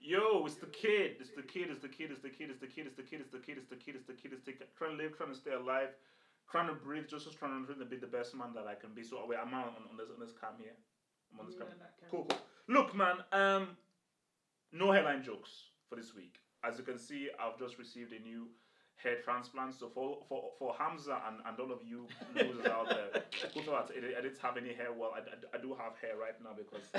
Yo, it's the kid. Trying to live, trying to stay alive, trying to breathe, just trying to be the best man that I can be. So wait, I'm on this cam here. I'm on this cam. Cool. Look, man. No headline jokes for this week. As you can see, I've just received a new hair transplant. So for Hamza and all of you losers out there who thought I didn't have any hair, well, I do have hair right now because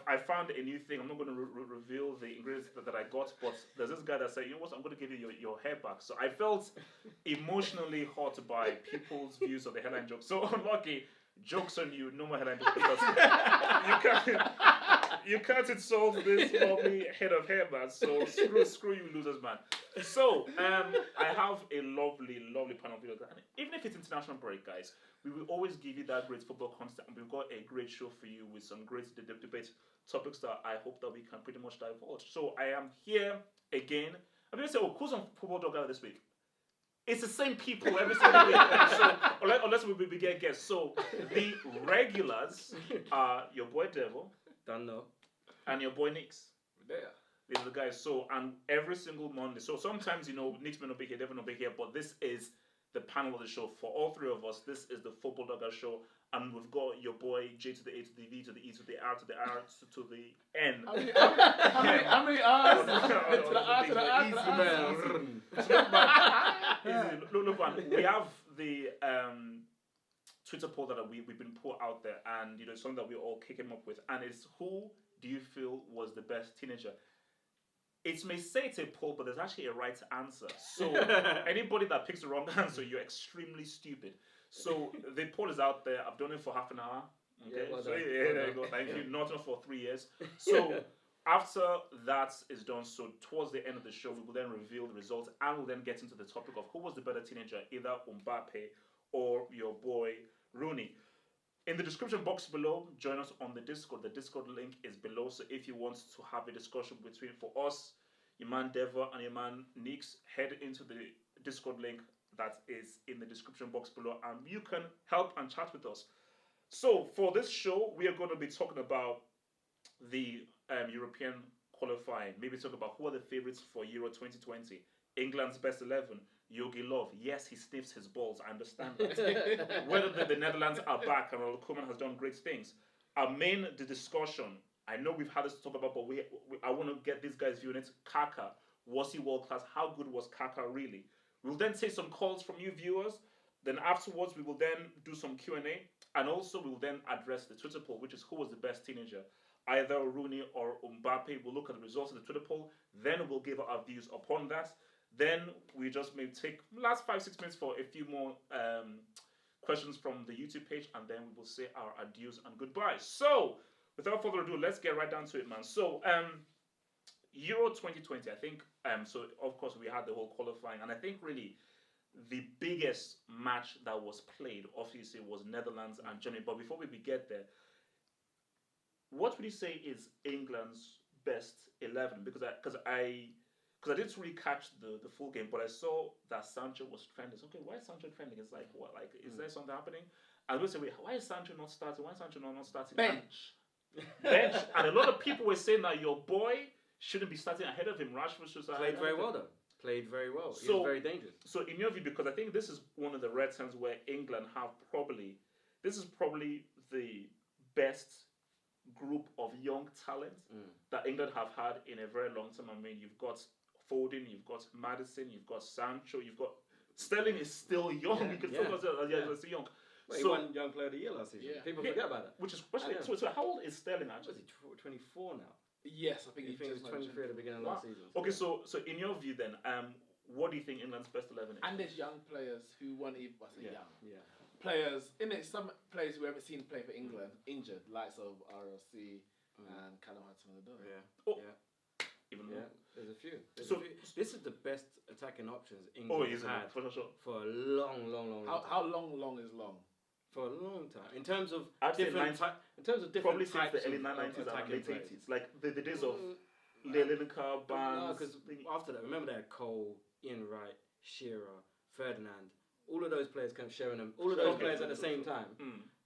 I found a new thing. I'm not going to reveal the ingredients that I got, but there's this guy that said, you know what, I'm going to give you your hair back. So I felt emotionally hurt by people's views of the headline joke. So unlucky, jokes on you, no more headline jokes because you can't solve this lovely head of hair, man. So screw you losers, man. So I have a lovely panel of videos, and even if it's international break, guys, we will always give you that great football content, and we've got a great show for you with some great debate topics that I hope that we can pretty much divulge. So I am here again. I'm going to say, who's on Football Dugout this week? It's the same people every single week. So unless we get guests. So the regulars are your boy Devo. Don't know. And your boy Neeks. There. These are the guys. So, and every single Monday. So sometimes, Neeks may not be here, Devo not be here, but this is the panel of the show. For all three of us, this is the Football Dugout show. And we've got your boy J to the A to the V to the E to the R to the R to the N. How many R's? To the R to the R to the R. Look, man, we have the Twitter poll that we've been put out there, and something that we all came up with, and it's who do you feel was the best teenager? It may say it's a poll, but there's actually a right answer. So anybody that picks the wrong answer, you're extremely stupid. So the poll is out there. I've done it for half an hour. Okay, there you go. Thank you. Not for 3 years. So after that is done, so towards the end of the show, we will then reveal the results, and we'll then get into the topic of who was the better teenager, either Mbappé or your boy Rooney. In the description box below, join us on the Discord. The Discord link is below, so if you want to have a discussion for us, your man Devo and your man Neeks, head into the Discord link that is in the description box below, and you can help and chat with us. So for this show, we are going to be talking about the European qualifying. Maybe talk about who are the favourites for Euro 2020. England's best 11. Joachim Löw, yes, he sniffs his balls. I understand that. Whether the Netherlands are back and Koeman has done great things. The discussion. I know we've had this to talk about, but I want to get these guys' view on it. Kaka, was he world class? How good was Kaka really? We'll then take some calls from you viewers. Then afterwards, we will then do some Q&A, and also we will then address the Twitter poll, which is who was the best teenager, either Rooney or Mbappé. We'll look at the results of the Twitter poll. Then we'll give our views upon that. Then we just may take last 5-6 minutes for a few more questions from the YouTube page, and then we will say our adieus and goodbyes. So, without further ado, let's get right down to it, man. So, Euro 2020, I think, so of course we had the whole qualifying, and I think really the biggest match that was played, obviously, was Netherlands and Germany. But before we get there, what would you say is England's best 11? Because I didn't really catch the full game, but I saw that Sancho was trending. Okay, why is Sancho trending? It's like, what? Like, is there something happening? I was going to say, wait, why is Sancho not starting? Why is Sancho not starting? Bench. And a lot of people were saying that your boy shouldn't be starting ahead of him. Rashford should start. Played very well, though. Played very well. He was very dangerous. So, in your view, because I think this is one of the red times where England have this is probably the best group of young talent that England have had in a very long time. I mean, you've got Foden, you've got Maddison, you've got Sancho, you've got Sterling is still young. You can still consider he's still young. Well, he won Young Player of the Year last season. Yeah. People forget about that. Which is so how old is Sterling actually? Was he 24 now? Yes, I think he was 23 at the beginning of last season. Okay, so in your view then, what do you think England's best 11 is? And there's young players who weren't even young. Yeah. Players in it. Some players we haven't seen play for England injured, likes of RLC and Callum Hudson-Odoi. Even more. There's a few. This is the best attacking options England has had for a long time. How long is long? For a long time. In terms of different different probably types since the early 90s and late 80s. Like the days of Lineker, Barnes. No, because after that, remember they had Cole, Ian Wright, Shearer, Ferdinand. All of those players kept sharing them. All of those players at the same time.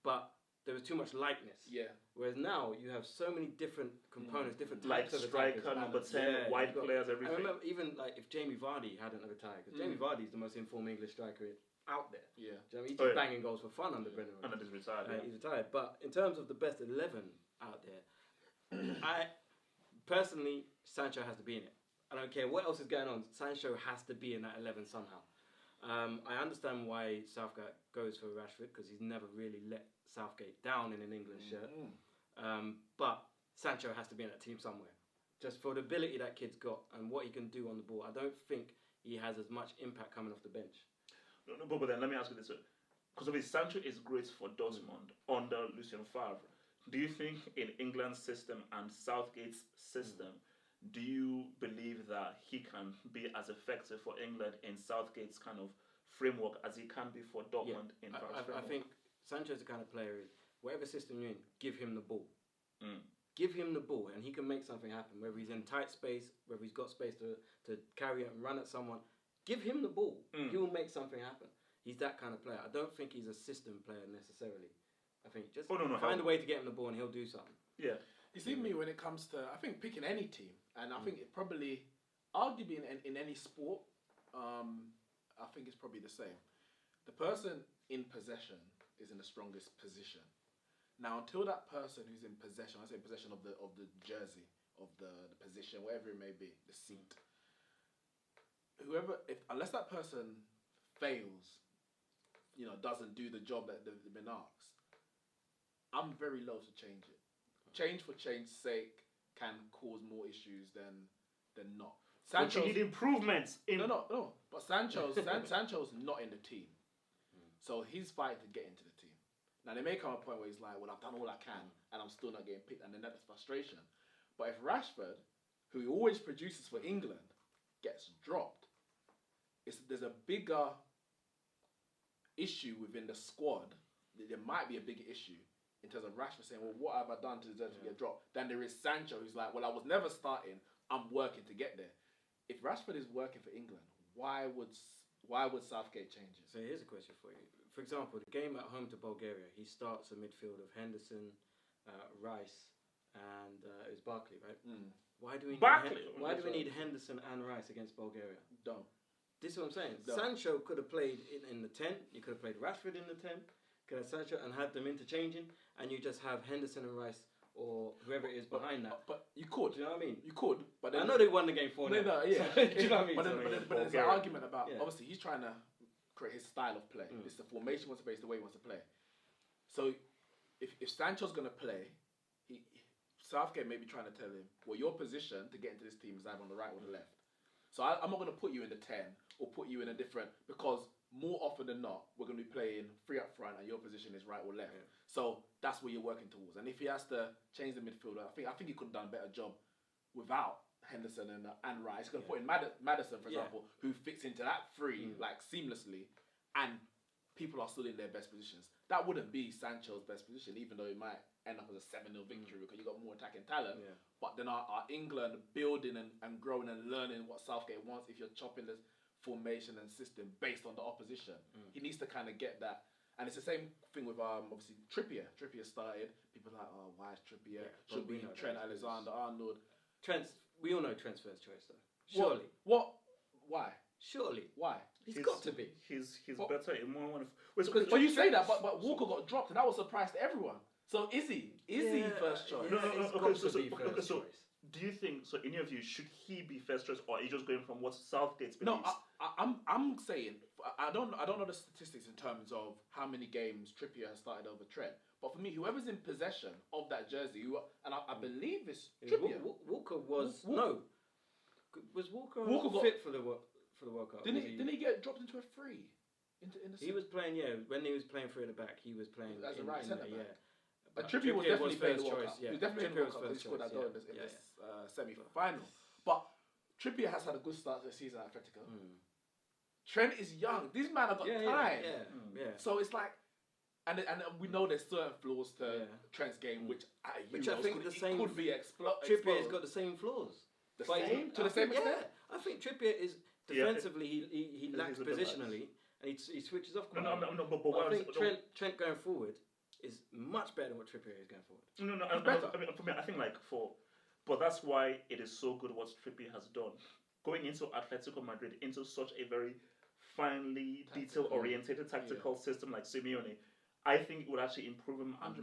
But there was too much likeness. Yeah. Whereas now you have so many different components, different like types of striker, attackers. number 10, wide players, everything. I remember even like if Jamie Vardy hadn't have retired, because Jamie Vardy is the most informed English striker out there. Yeah. Do you know what I mean? He's just banging goals for fun under Brendan Rodgers. And he's retired. He's retired. But in terms of the best 11 out there, I personally, Sancho has to be in it. I don't care what else is going on. Sancho has to be in that 11 somehow. I understand why Southgate goes for Rashford, because he's never really let Southgate down in an England shirt. But Sancho has to be in that team somewhere. Just for the ability that kid's got and what he can do on the ball. I don't think he has as much impact coming off the bench. No, but then let me ask you this. Because obviously Sancho is great for Dortmund under Lucien Favre. Do you think in England's system and Southgate's system, do you believe that he can be as effective for England in Southgate's kind of framework as he can be for Dortmund in Favre's framework? I think Sancho's the kind of player is, whatever system you're in, give him the ball. Give him the ball and he can make something happen. Whether he's in tight space, whether he's got space to carry it and run at someone, give him the ball. He will make something happen. He's that kind of player. I don't think he's a system player necessarily. I think just find a way to get him the ball and he'll do something. Yeah. You see me when it comes to, I think, picking any team, and I think it probably, arguably in any sport, I think it's probably the same. The person in possession is in the strongest position. Now, until that person who's in possession, I say possession of the jersey, of the position, whatever it may be, the seat. Unless that person fails, doesn't do the job that they've been asked, I'm very loath to change it. Change for change's sake can cause more issues than not. But you need improvements. No. But Sancho's not in the team, so he's fighting to get into the team. Now there may come a point where he's like, "Well, I've done all I can, and I'm still not getting picked," and then that's frustration. But if Rashford, who always produces for England, gets dropped, there's a bigger issue within the squad. There might be a bigger issue in terms of Rashford saying, "Well, what have I done to deserve to get dropped?" Than there is Sancho, who's like, "Well, I was never starting. I'm working to get there." If Rashford is working for England, why would Southgate change it? So here's a question for you. For example, the game at home to Bulgaria, he starts a midfield of Henderson, Rice, and it was Barkley, right? Why do we need Henderson and Rice against Bulgaria? Don't. This is what I'm saying. Don't. Sancho could have played in the 10. You could have played Rashford in the 10. Could have Sancho and had them interchanging, and you just have Henderson and Rice or whoever it is behind that. But you could. Do you know what I mean? You could. But then, I know they won the game 4-0. No, yeah. Do you know what I mean? But there's an argument about, obviously, he's trying to create his style of play. It's the formation he wants to play, it's the way he wants to play. So if Sancho's going to play, Southgate may be trying to tell him, well, your position to get into this team is either on the right or the left. So I'm not going to put you in the 10 or put you in a different, because more often than not, we're going to be playing 3 up front and your position is right or left. Yeah. So that's what you're working towards. And if he has to change the midfielder, I think he could have done a better job without Henderson and Rice. He's going to put in Maddison, for example, who fits into that 3 like seamlessly, and people are still in their best positions. That wouldn't be Sancho's best position, even though it might end up as a 7-0 victory because you've got more attacking talent. Yeah. But then are England building and growing and learning what Southgate wants if you're chopping the formation and system based on the opposition? He needs to kind of get that. And it's the same thing with obviously Trippier. Trippier started. People are like, oh, why is Trippier? Should be Trent Alexander-Arnold. We all know Trent's first choice though. Surely. What? Why? Surely. Why? He's got to be. He's better in one. But you say that, but Walker got dropped, and that was a surprise to everyone. So is he first choice? No. So do you think? So in your view, should he be first choice, or are you just going from what Southgate's believes? No, I'm saying I don't know the statistics in terms of how many games Trippier has started over Trent. But for me, whoever's in possession of that jersey, I believe it's Trippier. Walker was Was Walker fit for the World Cup? Didn't he get dropped into a free? He was playing, when he was playing free at the back, he was playing as a right centre back. Yeah. But Trippier was definitely playing the World Cup. Yeah. He was definitely playing the World Cup. He scored that goal in this semi-final. But Trippier has had a good start to the season at Atletico. Trent is young. These men have got time. Yeah. So it's like, and we know there's certain flaws to Trent's game, which I think could be exposed. Trippier's got the same flaws. To the same extent? Yeah. I think Trippier is defensively he lacks positionally and he switches off. No, but I think Trent going forward is much better than what Trippier is going forward. No, I mean, for me, I think but that's why it is so good what Trippier has done. Going into Atletico Madrid, into such a very finely detail-oriented tactical system like Simeone, I think it would actually improve him and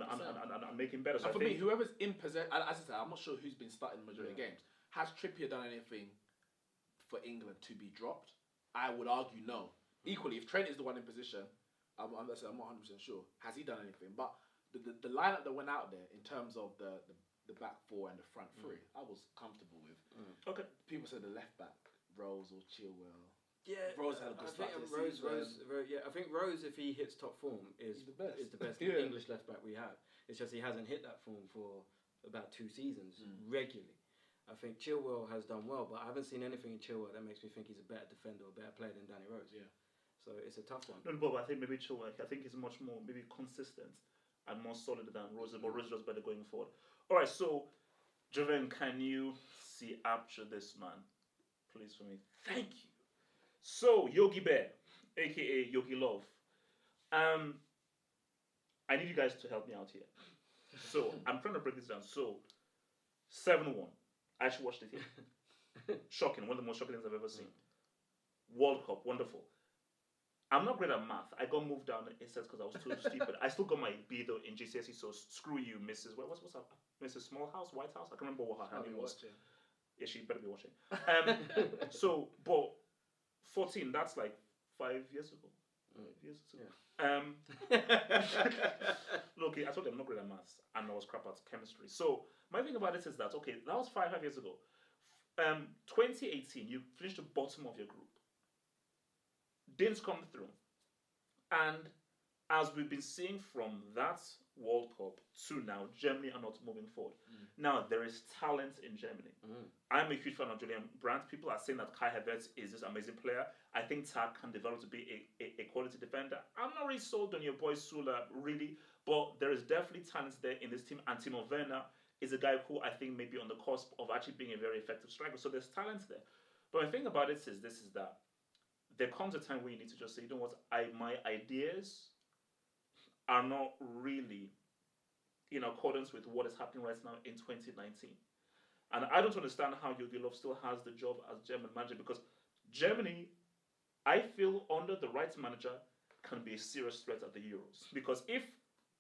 make him better. So and for me, whoever's in possession, as I said, I'm not sure who's been starting the majority of games. Has Trippier done anything for England to be dropped? I would argue no. Equally, if Trent is the one in position, I'm not 100% sure. Has he done anything? But the lineup that went out there in terms of the back four and the front three, I was comfortable with. Okay. People said the left back, Rose or Chilwell. Yeah, Rose had a good start to the season. I think Rose, if he hits top form, is the best English left back we have. It's just he hasn't hit that form for about 2 seasons regularly. I think Chilwell has done well, but I haven't seen anything in Chilwell that makes me think he's a better defender or better player than Danny Rose. Yeah. So it's a tough one. No, but I think maybe Chilwell, I think he's much more maybe consistent and more solid than Rose, but Rose is just better going forward. All right, so Joven, can you see after this man, please, for me? Thank you. So Yogi Bear, aka Yogi Löw, I need you guys to help me out here. So I'm trying to break this down. So 7-1. I actually watched it here. Shocking, one of the most shocking things I've ever seen. World Cup, wonderful. I'm not great at math. I got moved down in sets because I was too stupid. I still got my B though in GCSE, so screw you, Mrs. What's up? Mrs. Smallhouse, White House? I can't remember what her name was. Yeah, she better be watching. But 14, that's like 5 years ago. 5 years ago. Yeah. Look, I told you I'm not great at maths, and I was crap at chemistry. So my thing about it is that, okay, that was 5 years ago. 2018, you finished the bottom of your group. Didn't come through. And as we've been seeing from that World Cup to now, Germany are not moving forward. Now, there is talent in Germany. I'm a huge fan of Julian Brandt. People are saying that Kai Havertz is this amazing player. I think Tag can develop to be a quality defender. I'm not really sold on your boy Sula, really, but there is definitely talent there in this team. And Timo Werner is a guy who I think may be on the cusp of actually being a very effective striker. So there's talent there. But the thing about it is that there comes a time where you need to just say, you know what, my ideas are not really in accordance with what is happening right now in 2019. And I don't understand how Jogi Löw still has the job as German manager, because Germany, I feel, under the right manager, can be a serious threat at the Euros. Because if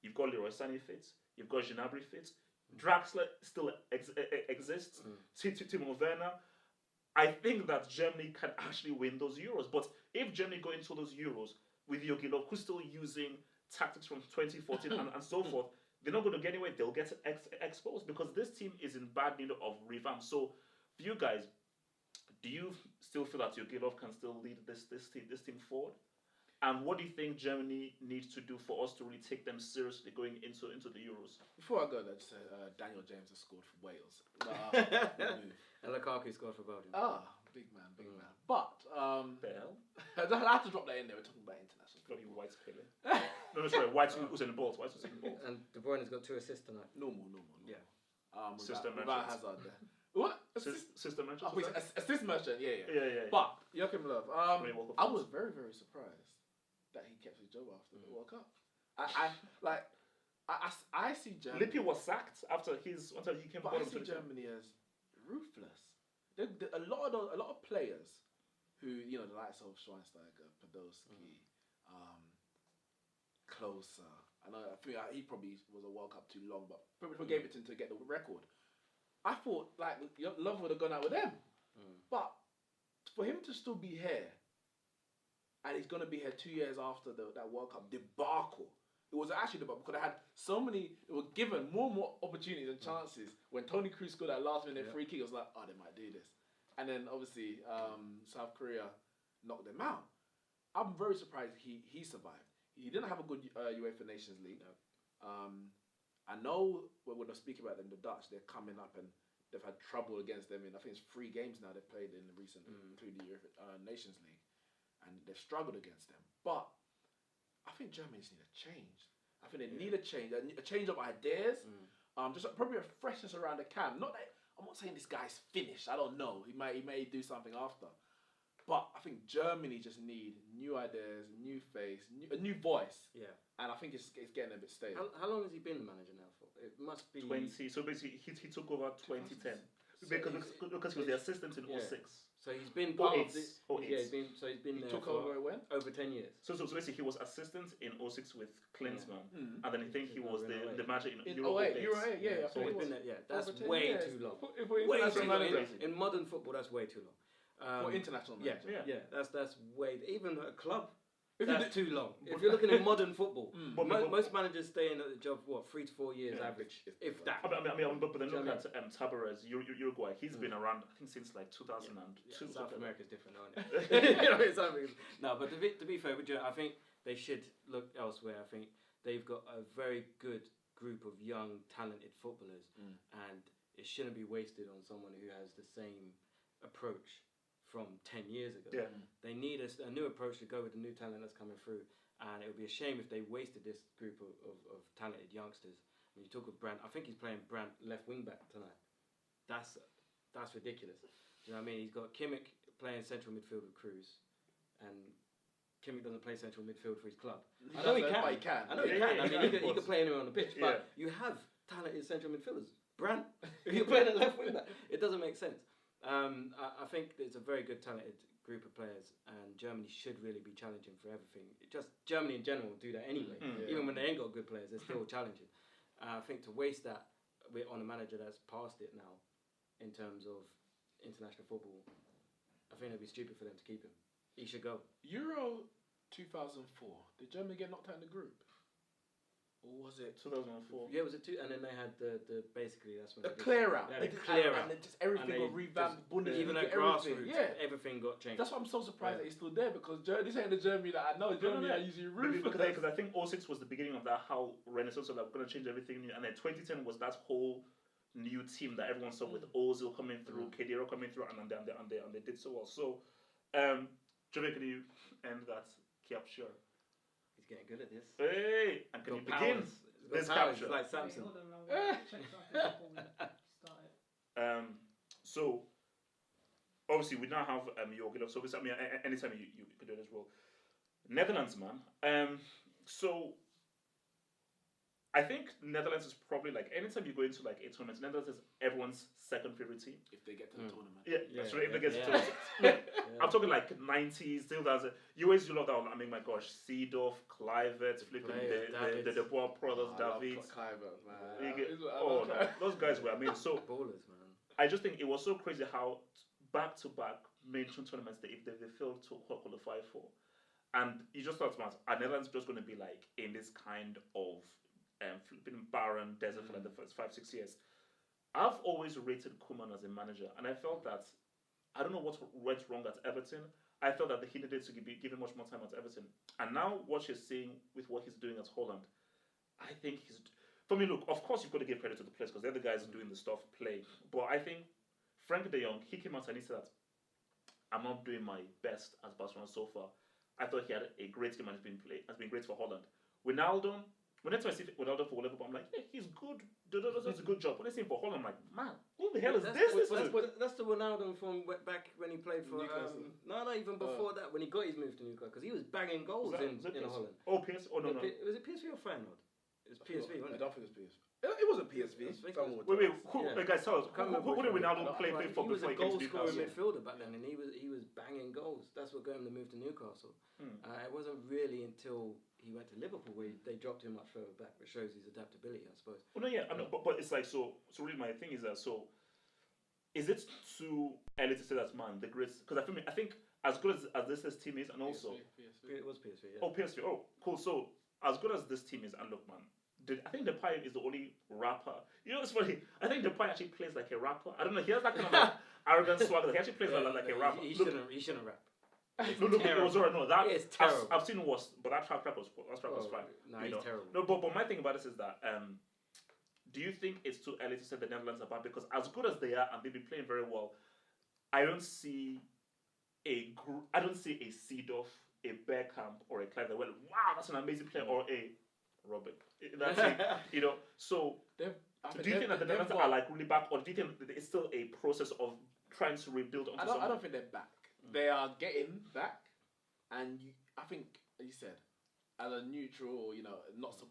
you've got Leroy Sané fit, you've got Gnabry fit, Draxler still exists, Timo Werner, I think that Germany can actually win those Euros. But if Germany go into those Euros with Jogi Löw, who's still using tactics from 2014 and so forth, they're not going to get anywhere. They'll get exposed because this team is in bad need of revamp. So, for you guys, do you still feel that Jogi Löw can still lead this team forward? And what do you think Germany needs to do for us to really take them seriously going into the Euros? Before I go there, just Daniel James has scored for Wales. And Lukaku scored for Belgium. Big man. But the hell? I have to drop that in there. We're talking about international. Bloody White's Pele. No, sorry, White's Usain Bolt. And De Bruyne's got 2 assists tonight. Normal. Yeah. Without Hazard there. What? System merchant? Assist merchant, yeah. Yeah. But Joachim Löw, I was very, very surprised that he kept his job after the World Cup. I see Germany. Lippi was sacked after he came. But I see Germany as ruthless. A lot of players who, the likes of Schweinsteiger, Podolski, Klose. I think he probably was a World Cup too long, but probably gave it to him to get the record. I thought Löw would have gone out with them, but for him to still be here, and he's going to be here 2 years after that World Cup debacle. It was actually debacle because they had so many. They were given more and more opportunities and chances. When Toni Kroos scored that last minute free kick, it was like, they might do this. And then obviously South Korea knocked them out. I'm very surprised he survived. He didn't have a good UEFA Nations League. I know when we're speaking about them, the Dutch, they're coming up and they've had trouble against them in, I think it's 3 games now they've played in the recent, including the UEFA Nations League, and they've struggled against them. But I think Germany just need a change. I think they need a change of ideas, just probably a freshness around the camp. I'm not saying this guy's finished. I don't know. He may do something after. But I think Germany just need new ideas, new face, a new voice. Yeah. And I think it's getting a bit stale. How long has he been the manager now for? It must be 20. So basically, he took over 2010 because he was the assistant in 06. So he's been part of this. 08. Yeah, he's been He there took for over when? over 10 years. So basically, he was assistant in 06 with Klinsmann, and then I think he was the manager in Euro 08. Yeah. So he's been there. Yeah, that's Over 10 way years. too long. Way too long. In modern football, that's way too long. For international manager. Yeah. That's way. Even a club. That's too long. If you're looking at modern football, most managers stay in the job 3 to 4 years average, if that. But then look at Tabarez, Uruguay. He's been around, I think, since like 2002. South America's different, isn't it? No, but to be fair, I think they should look elsewhere. I think they've got a very good group of young, talented footballers, and it shouldn't be wasted on someone who has the same approach from 10 years ago. Yeah. They need a new approach to go with the new talent that's coming through, and it would be a shame if they wasted this group of talented youngsters. When you talk of Brandt, I think he's playing Brandt left wing back tonight. That's ridiculous. Do you know what I mean? He's got Kimmich playing central midfield with Cruz, and Kimmich doesn't play central midfield for his club. I know he can. I know he can. I mean, he could play anywhere on the pitch, but you have talented central midfielders. Brandt, if you're playing at left wing back, it doesn't make sense. I think it's a very good talented group of players, and Germany should really be challenging for everything. Just Germany in general do that anyway. Even when they ain't got good players, they're still challenging. I think to waste that on a manager that's past it now, in terms of international football, I think it'd be stupid for them to keep him. He should go. Euro 2004. Did Germany get knocked out in the group? Or was it 2004? Yeah, it was and then they had the basically that's when the clear out. They clear out, and then just everything got revamped. Bundesliga, even at grassroots, everything got changed. That's why I'm so surprised that he's still there, because this ain't the Germany that I know. Germany I usually root for. Because I think 06 was the beginning of that how Renaissance, so that we're gonna change everything new, and then 2010 was that whole new team that everyone saw with Ozil coming through, Khedira coming through, and they did so well. So, Jamie, can you end that capture? He's getting good at this. Hey, and can you begin this capture? Like Samson. So obviously we now have Joachim Löw. So I mean, anytime you could do it as well. Netherlands, man. So I think Netherlands is probably like anytime you go into like a tournament, Netherlands is everyone's second favorite team. If they get to the tournament. Yeah, that's right. If they get to the tournament. I'm talking like 90s, 2000s. You always love that. I mean, my gosh, Seedorf, Kluivert, flipping the Dubois brothers, David. Kluivert, man. No, those guys were. I mean, so ballers, man. I just think it was so crazy how back-to-back mainstream tournaments they failed to qualify for, and you just thought, man, are Netherlands just going to be like in this kind of flipping barren desert for like the first 5-6 years? I've always rated Koeman as a manager, and I felt that I don't know what went wrong at Everton. I felt that he needed to be given much more time at Everton, and now what you're seeing with what he's doing at Holland, I think he's. For me, look, of course you've got to give credit to the players because they're the guys doing the stuff, play. But I think Frank de Jong, he came out and he said that I'm not doing my best as Barcelona so far. I thought he had a great game and has been great for Holland. Wijnaldum, whenever I see Wijnaldum for Liverpool, I'm like, yeah, he's good. Does a good job. When I see him for Holland, I'm like, man, who the hell is this? That's the Wijnaldum from back when he played for Newcastle. No, even before that, when he got his move to Newcastle, because he was banging goals in Holland. Oh, PSV? Oh, no. Was it PSV or Feyenoord? It was PSV, wasn't it? I don't think it was PSV. It wasn't PSV. Wait, guys, tell us. Who did Wijnaldum play for before he came to Newcastle? He was a goal-scoring midfielder back then, and he was banging goals. That's what got him to move to Newcastle. It wasn't really until he went to Liverpool where they dropped him much further back, which shows his adaptability, I suppose. Well, no, yeah, I know, but it's like so. Really, my thing is that is it too early to say that the greatest? Because I think as good as this team is, and also PSV. It was PSV. Yeah. Oh, PSV. Oh, cool. So as good as this team is, and look, man. I think Depay is the only rapper. You know, it's funny. I think Depay actually plays like a rapper. I don't know. He has that kind of like arrogant swagger. He actually plays like a rapper. He shouldn't rap. No, it was alright. No, that is terrible. I've seen worse, but that track was fine. No, he's terrible. No, but my thing about this is that do you think it's too early to say the Netherlands are bad? Because as good as they are and they've been playing very well, I don't see a Seedorf, a Bergkamp, or a Kluivert. Well, wow, that's an amazing player, or a Robin. That's it. You know. So do you think that the Netherlands are like really back, or do you think it's still a process of trying to rebuild? I don't think they're back. They are getting back, and I think, as you said, as a neutral, not so,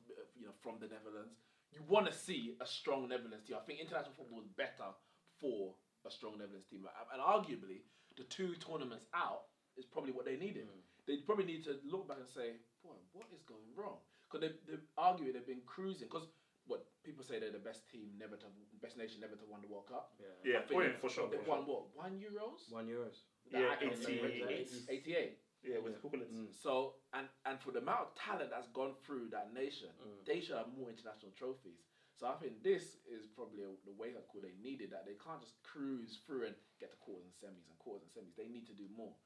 from the Netherlands, you want to see a strong Netherlands team. I think international football is better for a strong Netherlands team, and arguably the 2 tournaments out is probably what they needed. They probably need to look back and say, boy, what is going wrong? Because they've argued they've been cruising. Because what people say, they're the best team best nation never to win the World Cup. Yeah, for sure. They've won what? 1 Euros? 1 Euros. Yeah, 88. Yeah, with Kukulitz. So and for the amount of talent that's gone through that nation, they should have more international trophies. So I think this is probably the wake-up call they needed, that they can't just cruise through and get to quarters and semis. They need to do more.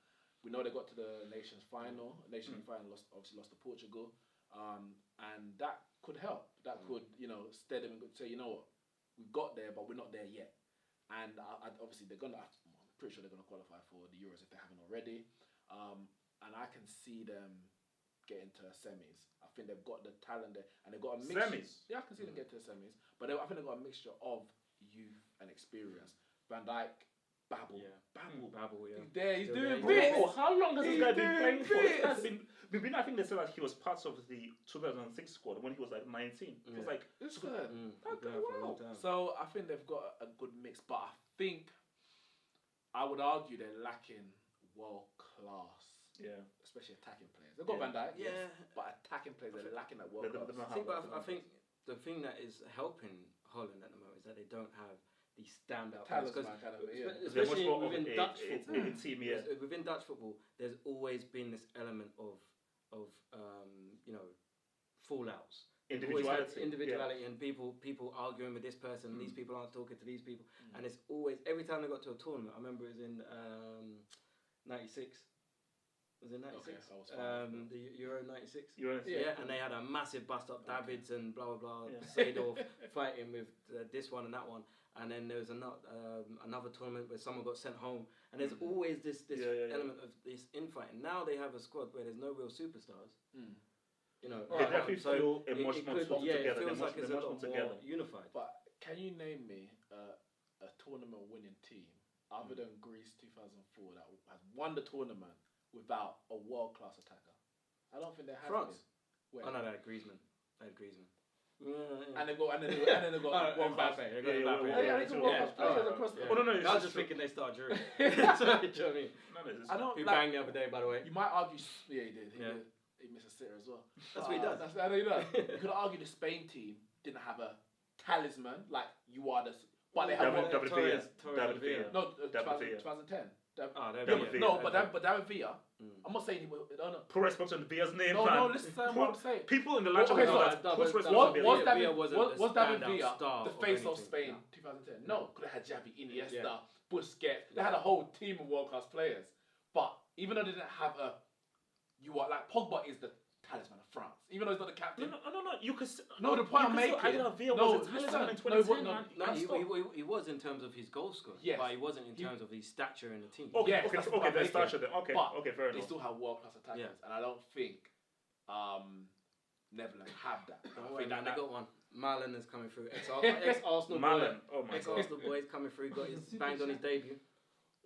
We know they got to the Nations final. Nations final obviously lost to Portugal. And that could help. That could, steer them and say, you know what, we got there, but we're not there yet. And obviously I'm pretty sure they're going to qualify for the Euros if they haven't already. And I can see them getting to semis. I think they've got the talent there, and they've got a mixture. Semis? Yeah, I can see them get to semis. But I think they've got a mixture of youth and experience. Van Dijk, Babel. He's there. He's doing bits. Oh, how long has this guy been playing for? I think they said that he was part of the 2006 squad when he was like 19. It was like, it's good. Wow. So I think they've got a good mix, but I think I would argue they're lacking world class. Yeah, especially attacking players. They've got Van Dijk, but attacking players are lacking that world class. I think the thing that is helping Holland at the moment is that they don't have these standout players. Especially within Dutch football. Within Dutch football, there's always been this element of fallouts. Individuality, and people arguing with this person, and these people aren't talking to these people, and it's always, every time they got to a tournament, I remember it was in 96. Was it 96? Okay, the Euro 96? Yeah, and they had a massive bust up, Davids and blah blah blah, Seedorf fighting with this one and that one, and then there was another tournament where someone got sent home, and there's always this element of this infighting. Now they have a squad where there's no real superstars. They definitely feel much more together. It feels like it's a lot more unified. But can you name me a tournament winning team other than Greece 2004 that has won the tournament without a world-class attacker? I don't think they have. France. Oh no, they had Griezmann. And they got Mbappé. Oh no, I was just thinking they started Giroud. Sorry, do you know what I mean? I don't. He banged the other day, by the way. You might argue, he did. He missed a sitter as well. That's what he does. I know he does. You could argue the Spain team didn't have a talisman like you are the. But they have David Villa. No, 2010. But David Villa. I'm not saying he was. Put respect on Villa's name. No, listen to what I'm saying. People in the lounge was David Villa the face of Spain 2010? No, because they had Xavi, Iniesta, Busquets. They had a whole team of world class players. But even though they didn't have Pogba is the talisman of France. Even though he's not the captain. No. You could. No, the point I'm making. Villa was a talisman in 2010. He was in terms of his goal score. Yes. But he wasn't in terms of his stature in the team. Okay, there's stature there. Okay, fair enough. They still have world class attackers, and I don't think Netherlands have that. They got one. Milan is coming through. Ex-Arsenal boy. Oh my God. Ex-Arsenal boy is coming through. Got his banged on his debut.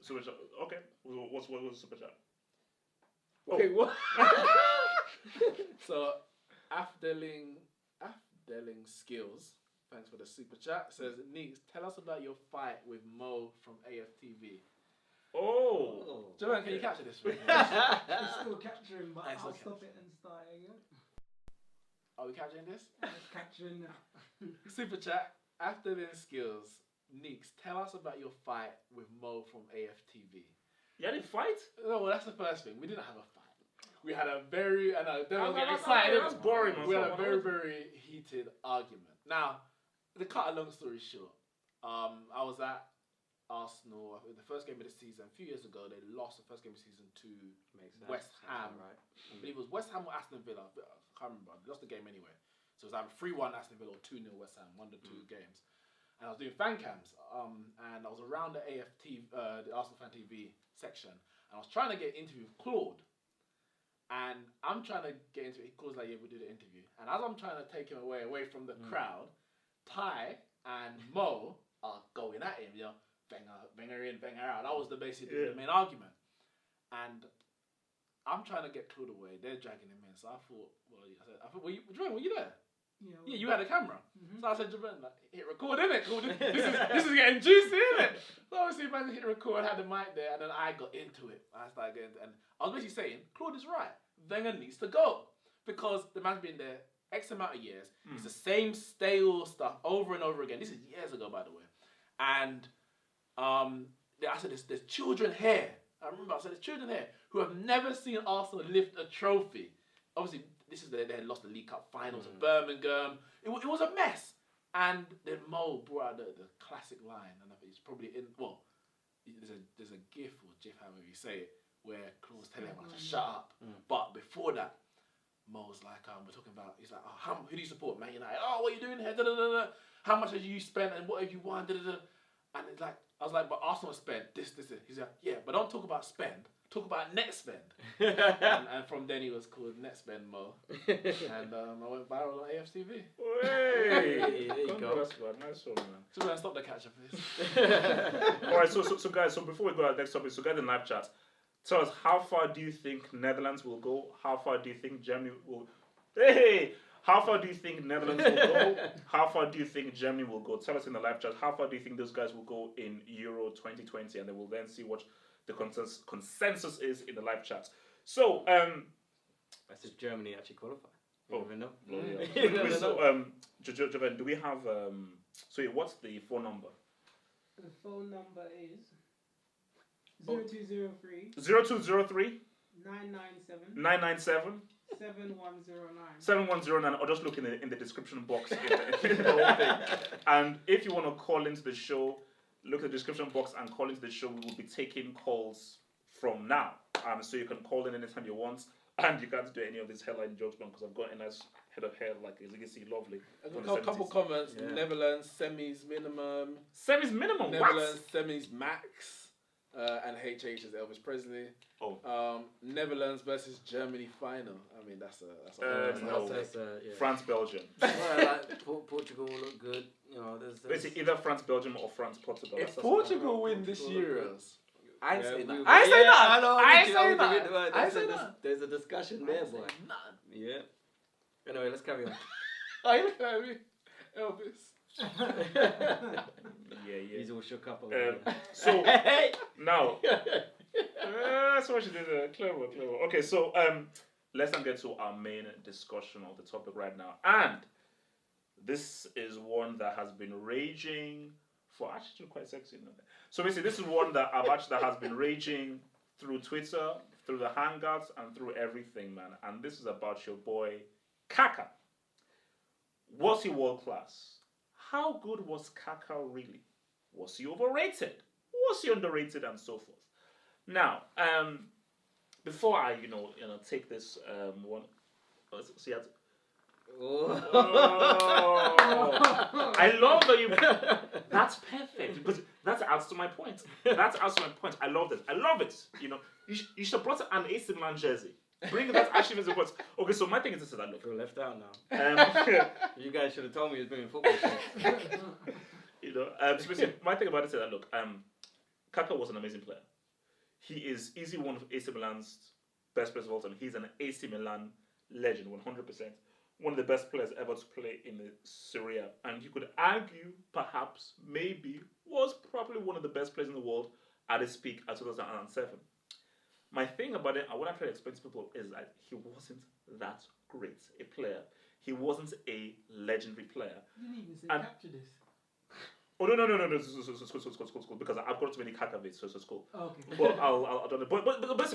Super chat. Okay. What was super chat? Okay, what? So, Afdeling Skills, thanks for the super chat, says, Neeks, tell us about your fight with Mo from AFTV. Oh. Joanne, can you capture this? I'm still capturing, but I'll stop it and start again. Are we capturing this? It's capturing now. Super chat, Afdeling Skills, Neeks, tell us about your fight with Mo from AFTV. You had a fight? No, well, that's the first thing. We didn't have a fight. We had a very, excited. That's boring. We had a very, very heated argument. Now, to cut a long story short, I was at Arsenal, the first game of the season. A few years ago, they lost the first game of the season to West Ham. Right? I believe it was West Ham or Aston Villa. I can't remember. They lost the game anyway. So it was either 3-1 Aston Villa or 2-0 West Ham, one of the two games. And I was doing fan cams, and I was around the the Arsenal Fan TV section, and I was trying to get an interview with Claude. And I'm trying to get into it. Claude's like, yeah, we'll do the interview. And as I'm trying to take him away from the crowd, Ty and Mo are going at him, Wenger in, Wenger out. That was basically the main argument. and I'm trying to get Claude away. They're dragging him in. So I thought, were you there? Yeah, you had a camera. Mm-hmm. So I said, Jermaine, like, hit record, innit? This is getting juicy, innit? So obviously, man, hit record, had the mic there, and then I got into it. I started getting into it. And I was basically saying, Claude is right. Wenger needs to go. Because the man's been there X amount of years. It's the same stale stuff over and over again. This is years ago, by the way. And I said, there's children here. I remember I said, there's children here who have never seen Arsenal lift a trophy. Obviously, they had lost the League Cup finals at Birmingham. It was a mess. And then Mo brought out the classic line, and I think it's probably there's a gif or gif, however you say it, where Claude's telling everyone to shut up. But before that, Mo's like, we're talking about, he's like, who do you support, Man United? Oh, what are you doing here? Da, da, da, da. How much have you spent and what have you won? Da, da, da. And it's like, I was like, but Arsenal spent this. He's like, yeah, but don't talk about spend. Talk about net spend. and from then he was called Net Spend Mo. And I went viral on AFTV. Hey, there you go. Nice one, man. So we're going to stop the catch-up, please. Alright, so guys, so before we go to the next topic, so guys in live chat, tell us, how far do you think Netherlands will go? How far do you think Germany will... Hey! How far do you think Netherlands will go? How far do you think Germany will go? Tell us in the live chat, how far do you think those guys will go in Euro 2020? And then we'll then see what the consensus is in the live chat. So, that's if Germany actually qualify. You never know. So, Joven, do we have... what's the phone number? The phone number is 0203 0203 997 997 7109. 7109, or just look in the description box in the whole thing. And if you want to call into the show, look at the description box and call into the show. We will be taking calls from now. So you can call in anytime you want. And you can't do any of these headline jokes, man, because I've got a nice head of hair, like, as you can see, lovely. A couple comments. Yeah. Netherlands, semis minimum. Semis minimum? Netherlands, semis max. And HH is Elvis Presley. Netherlands versus Germany final. I mean, that's France, Belgium. Portugal look good. You know, there's basically either France, Belgium or France, Portugal. If Portugal win this Euros, I ain't say that. I say that. There's a discussion there, boy. Yeah. Anyway, let's carry on. Are you looking at me, Elvis? Yeah. He's all shook up. So now, that's what she did. Clever. Okay, so let's not get to our main discussion of the topic right now, and this is one that has been raging for actually quite sexy. So basically, this is one that has been raging through Twitter, through the Hangouts, and through everything, man. And this is about your boy Kaka. Was he world class? How good was Kaka really? Was he overrated? Was he underrated, and so forth? Now, before I take this one, see how. I love that you. That's perfect because that adds to my point. I love this. I love it. You should have brought an AC Milan jersey. Bring that actually as a point. Okay, so my thing is this: is that look. You're left out now. You guys should have told me he was bringing football. So my thing about it is that look, Kaka was an amazing player. He is easily one of AC Milan's best players of all time. He's an AC Milan legend, 100%. One of the best players ever to play in the Serie A. And you could argue, perhaps, maybe, was probably one of the best players in the world at his peak at 2007. My thing about it, and what I try to explain to people, is that he wasn't that great a player. He wasn't a legendary player. You didn't even say capture this. Oh no! It's cool. Because I've got too many Kaka bits, so it's cool. Oh, okay. But I'll do it. But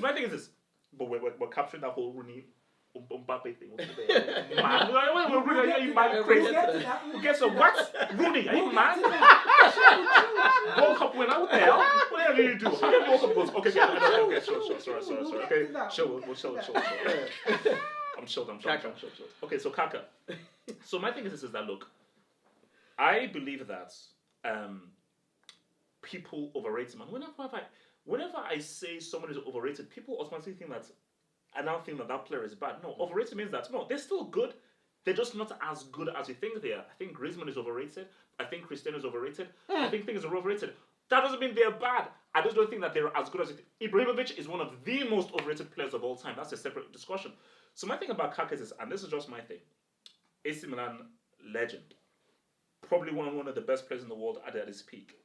my thing is this. But we're capturing that whole Rooney Mbappé thing. Man, are you mad? Crazy? Who gets a what? Rooney? Are you mad? World Cup winner? What the hell? What the hell did you do? How many World Cup goals? Okay, sorry. Okay, chill. We'll chill. I'm chilled. Okay, so Kaka. So my thing is this: is that look, I believe that people overrate him. And whenever I say someone is overrated, people automatically think that I now think that player is bad. No, overrated means that no, they're still good. They're just not as good as you think they are. I think Griezmann is overrated. I think Cristiano is overrated. I think things are overrated. That doesn't mean they're bad. I just don't think that they're as good as it. Ibrahimovic is one of the most overrated players of all time. That's a separate discussion. So my thing about Kaka is, and this is just my thing, AC Milan legend, probably one of the best players in the world at his peak.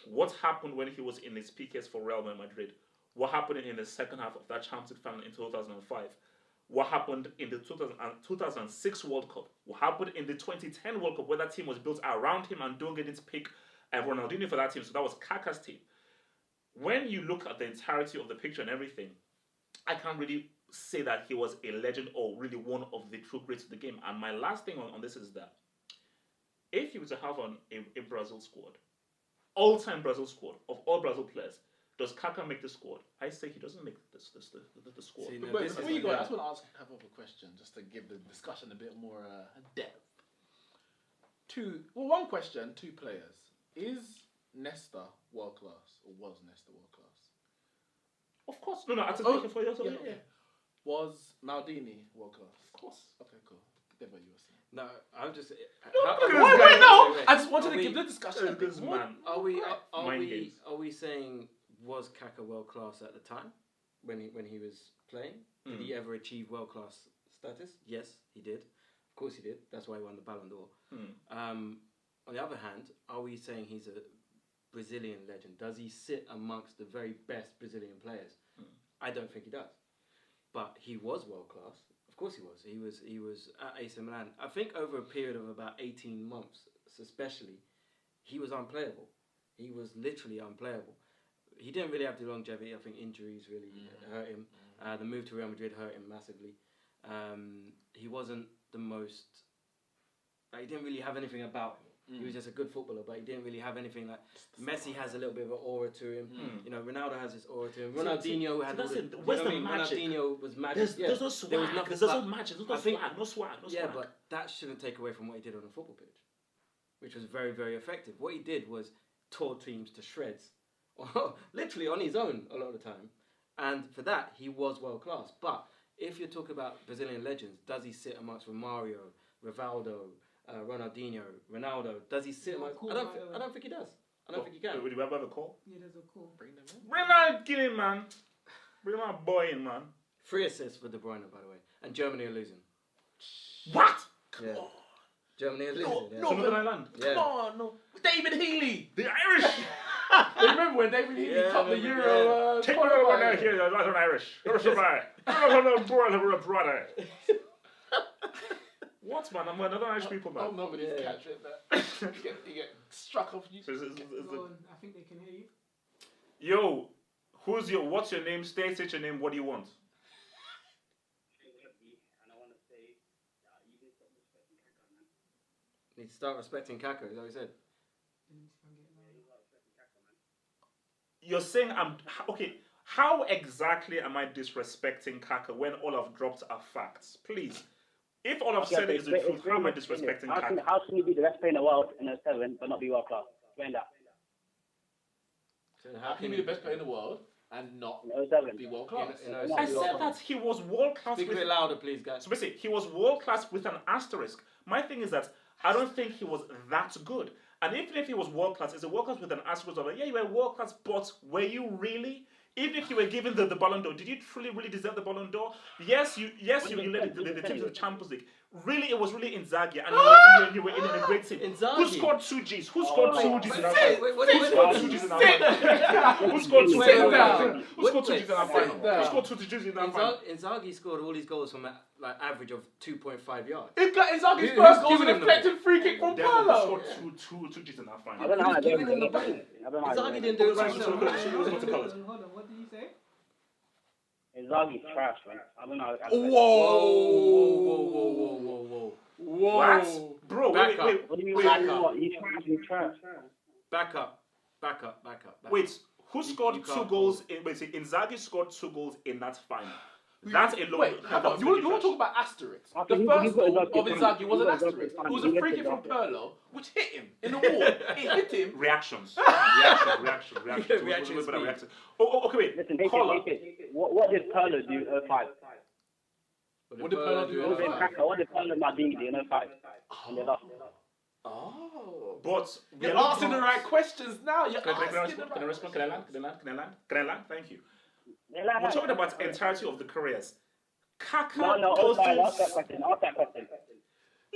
What happened when he was in his peak years for Real Madrid? What happened in the second half of that Champions League final in 2005? What happened in the 2006 World Cup? What happened in the 2010 World Cup where that team was built around him and Dunga didn't pick Ronaldinho for that team, so that was Kaka's team. When you look at the entirety of the picture and everything, I can't really say that he was a legend or really one of the true greats of the game. And my last thing on this is that if you were to have a Brazil squad, all-time Brazil squad of all Brazil players, does Kaka make the squad? I say he doesn't make the squad. See, but before you go, I just want to ask a couple of questions just to give the discussion a bit more depth. One question, two players. Is Nesta world class or was Nesta world class? Of course. No, I just thinking for yourself. Yeah. Was Maldini world class? Of course. Okay, cool. Devo, you were saying. No, I'm just. Wait, I just wanted to give the discussion a bit more. Man, are we saying was Kaka world class at the time when he was playing? Did he ever achieve world class status? Yes, he did. Of course he did. That's why he won the Ballon d'Or. On the other hand, are we saying he's a Brazilian legend? Does he sit amongst the very best Brazilian players? I don't think he does. But he was world class. Of course he was. He was at AC Milan. I think over a period of about 18 months, especially, he was unplayable. He was literally unplayable. He didn't really have the longevity. I think injuries really hurt him. The move to Real Madrid hurt him massively. He wasn't the most... he didn't really have anything about him. He was just a good footballer, but he didn't really have anything like... Messi has a little bit of an aura to him. You know, Ronaldo has his aura to him. Ronaldinho had... Where's the magic? Ronaldinho was magic. There's no swag. There's no magic. No swag. Yeah, but that shouldn't take away from what he did on the football pitch, which was very, very effective. What he did was tore teams to shreds, literally on his own a lot of the time. And for that, he was world class. But if you're talking about Brazilian legends, does he sit amongst Romario, Rivaldo, Ronaldinho, Ronaldo? Does he sit amongst... I don't think he does. I don't think he can. Do we have a call? Yeah, there's a call. Bring them in. Bring that kid in, man. Bring my boy in, man. 3 assists for De Bruyne, by the way. And Germany are losing. What? Come on. Germany are losing. Northern Ireland. Come on, no. David Healy. The Irish. You remember when David Healy topped the Euro? Take one over there here, that's an Irish. Brother. What, man? I'm another Irish people, man. Oh, nobody's catching that. You get struck off. I think they can hear you. Yo, what's your name? State your name. What do you want? Need to start respecting Kaka, is that what he said? You're saying okay. How exactly am I disrespecting Kaka when all I've dropped are facts? Please. If all I've said is the truth, how am I disrespecting Kaka? How can you be the best player in the world in a 7 but not be world class? Explain that. So how can you be the best player in the world and not be world class? I said that he was world class. Speak a bit louder, please, guys. So basically, he was world class with an asterisk. My thing is that I don't think he was that good. And even if he was world class, it's a world class with an asterisk of like, yeah, you were world class, but were you really? Even if you were given the Ballon d'Or, did you truly really deserve the Ballon d'Or? Yes, you led the team to the Champions League. Really, it was really Inzaghi, and you were in a great team. Inzaghi. Who scored 2 Gs? Who scored 2 Gs in that final? Who scored 2 Gs in that final? Who scored 2 Gs in that final? Who scored 2 Gs in that final? Who scored 2 Gs in that final? Inzaghi scored all his goals from like average of 2.5 yards. Inzaghi's first goal was an deflected free kick from Pirlo. Who scored 2 Gs in that final? I don't know how giving him the ball. Inzaghi didn't do it right now. Hold on, what did he say? Inzaghi's trash, man. I don't know. Whoa. What? Bro, wait. What do you mean? He's trash. Back up. Wait, who scored 2 goals? Inzaghi scored 2 goals in that final. That alone. Wait, you want to talk about asterisks? The first goal of Inzaghi was an asterisk. It was a free kick from Pirlo, which hit him in the wall. It hit him. Reaction. Okay, wait. Listen, what did Pirlo do in 05? What did Pirlo do in 05? What did Pirlo Maldini do in 05? Oh. But you're asking the right questions now. Can I respond? Can I land? Thank you. We're talking about entirety of the careers. Kaka ask that question.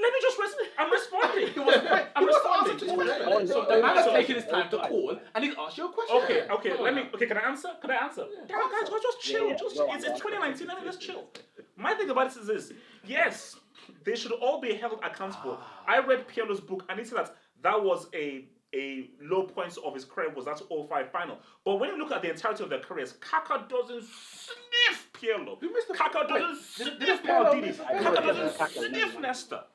Let me just I'm responding. I'm responding. So the man has taken his time to call and he's asked you a question. Okay. Can I answer? Yeah. Guys, just chill. It's 2019. Let me just chill. My thing about this is this. Yes, they should all be held accountable. I read Pirlo's book and he said that was a low point of his career was that 05 final. But when you look at the entirety of their careers, Kaka doesn't sniff Pirlo. Kaka doesn't sniff Maldini. Kaka doesn't sniff Nesta.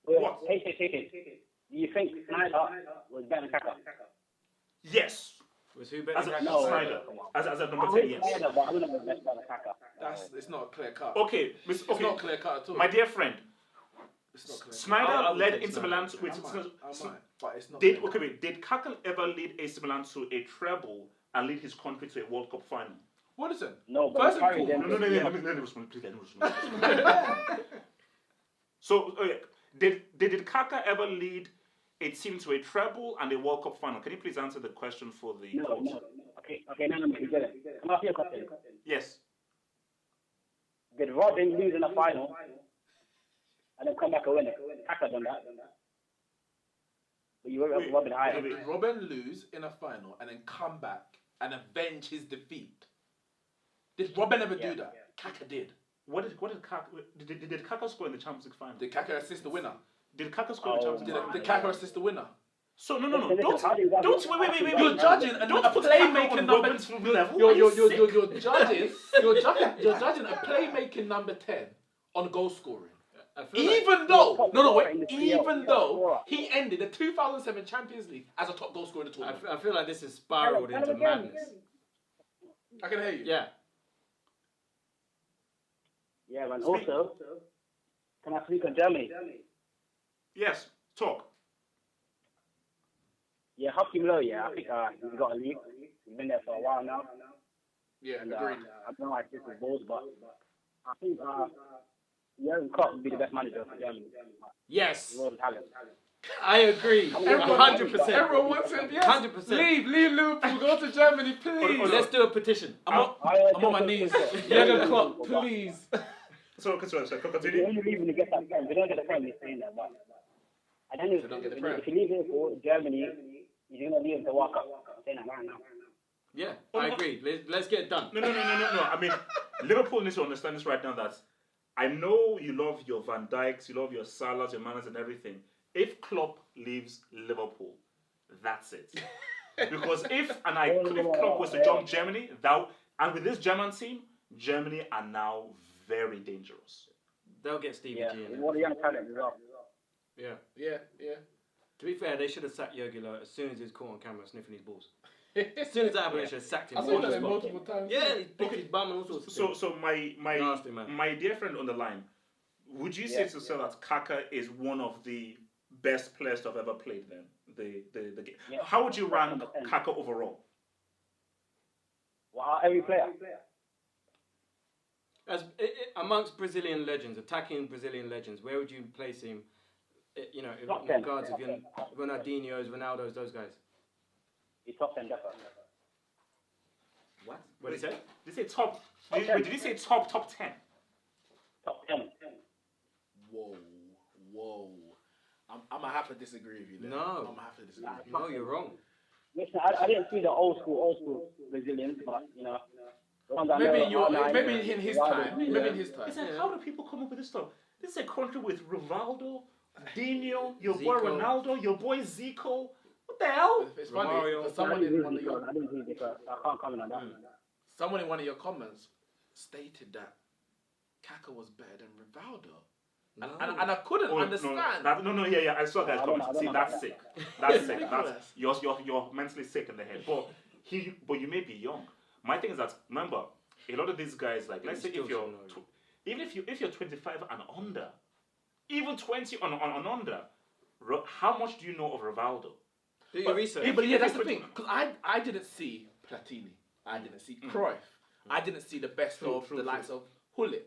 What? Hey. Do you think Snyder was better than Kaka? Yes. Was who better than Kaka? Snyder. As a number 10, yes. It's not a clear cut. Okay. It's not clear cut at all. My dear friend, Snyder led Inter Milan to did Kaka ever lead AC Milan to a treble and lead his country to a World Cup final? What is it? No, but first let me respond. So, did Kaka ever lead a team to a treble and a World Cup final? Can you please answer the question for the coach? No. Okay, no, you get it. Can I ask you a question? Yes. Did Robin lose in the final and then come back and win it? Kaka done that. But you were Robin higher. Did Robin lose in a final and then come back and avenge his defeat? Did Robin ever do that? Kaka did. What did Kaka did Kaka score in the Champions League final? Did Kaka assist the winner? Did Kaka score in the Champions League final? Did Kaka assist the winner? So no. Don't wait. You're judging a playmaking number. You're judging a playmaking number 10 on goal scoring. Even though he ended the 2007 Champions League as a top goal scorer in the tournament. I feel like this is spiraled into madness. I can hear you. Yeah. Yeah, and also, can I speak on Germany? Yes, talk. Yeah, Joachim Löw, I think he's got a league. He's been there for a while now. Yeah, and, agreed. I don't know why this is balls, but I think Jurgen Klopp would be the best manager for Germany. Yes. Talent. I agree. 100%. Everyone wants him. Yes. 100%. Leave Liverpool. Go to Germany, please. Let's do a petition. I'm on my knees. Jurgen Klopp, please. So continue. The only reason to get that game, we don't get the Prem, he's saying that, but I don't know if you leave Liverpool, Germany, you're going to leave the World Cup. I'm saying that right now. Yeah, I agree. Let's get it done. No. I mean, Liverpool needs to understand this right now that I know you love your Van Dijks, you love your Salahs, your Manas and everything. If Klopp leaves Liverpool, that's it. Because if Klopp was to jump Germany, and with this German team, Germany are now very dangerous. They'll get Stevie G in. What a young talent as well. Yeah. To be fair, they should have sacked Jurgen Löw as soon as he was caught on camera sniffing his balls. As soon as that happened, they should have sacked him. I saw that multiple times. Yeah, he picked his bum and all sorts of things. So my dear friend on the line, would you say to say that Kaka is one of the best players to have ever played then? The game. Yeah. How would you rank Kaka overall? Well, every player. As amongst Brazilian legends, attacking Brazilian legends, where would you place him? You know, in regards of Ronaldinho's, Ronaldo's, those guys. He's top 10 definitely. What did he say? Did he say top? Did he say top 10? Top 10. Whoa. I'm gonna have to disagree with you there. No. I'm gonna have to disagree. No, you're wrong. Listen, I didn't see the old school Brazilians, but you know. Maybe in his time. It's like, how do people come up with this stuff? This is a country with Rivaldo, Dino, your boy Ronaldo, your boy Zico. What the hell? It's funny. Someone in one of your I can't comment on that. Someone in one of your comments stated that Kaka was better than Rivaldo. No. And I couldn't understand. I saw that comment. See, that's sick. That's sick. You're mentally sick in the head. But you may be young. My thing is that, remember, a lot of these guys, like, let's say if you're 25 and under, even 20 and under, how much do you know of Rivaldo? Do your research. But that's the thing. Because I didn't see Platini. I didn't see Cruyff. I didn't see the best of the likes of Hullet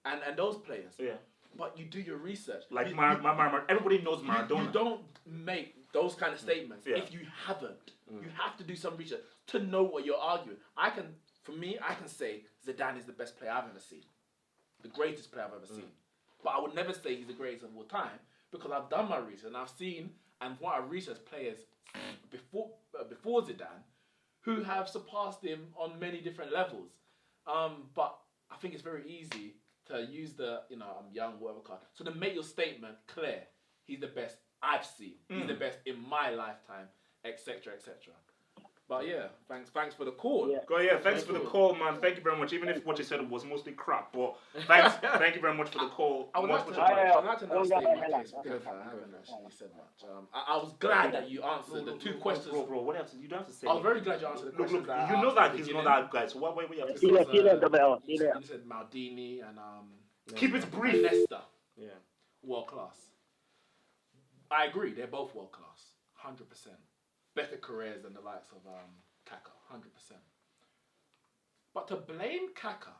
and those players. Yeah. but you do your research. Like everybody knows Maradona. You don't make those kind of statements if you haven't. You have to do some research to know what you're arguing. I can say Zidane is the best player I've ever seen, the greatest player I've ever seen. But I would never say he's the greatest of all time because I've done my research and I've seen and what I've researched players before Zidane who have surpassed him on many different levels. But I think it's very easy to use the I'm young whatever card. So to make your statement clear, he's the best I've seen. He's the best in my lifetime, etc., etc. But yeah, thanks for the call. Thanks for the call, man. Thank you very much. Even if what you said was mostly crap, but thank you very much for the call. I'd like to now state my case because I haven't actually said much. I was glad that you answered the two questions. Bro, what else? You don't have to say. I was very glad you answered the questions. Look, you know that he's not that guy. So what you have to say? You said Maldini and keep it brief. Nesta. Yeah, world class. I agree. They're both world class, 100%. Better careers than the likes of Kaka, 100%. But to blame Kaka,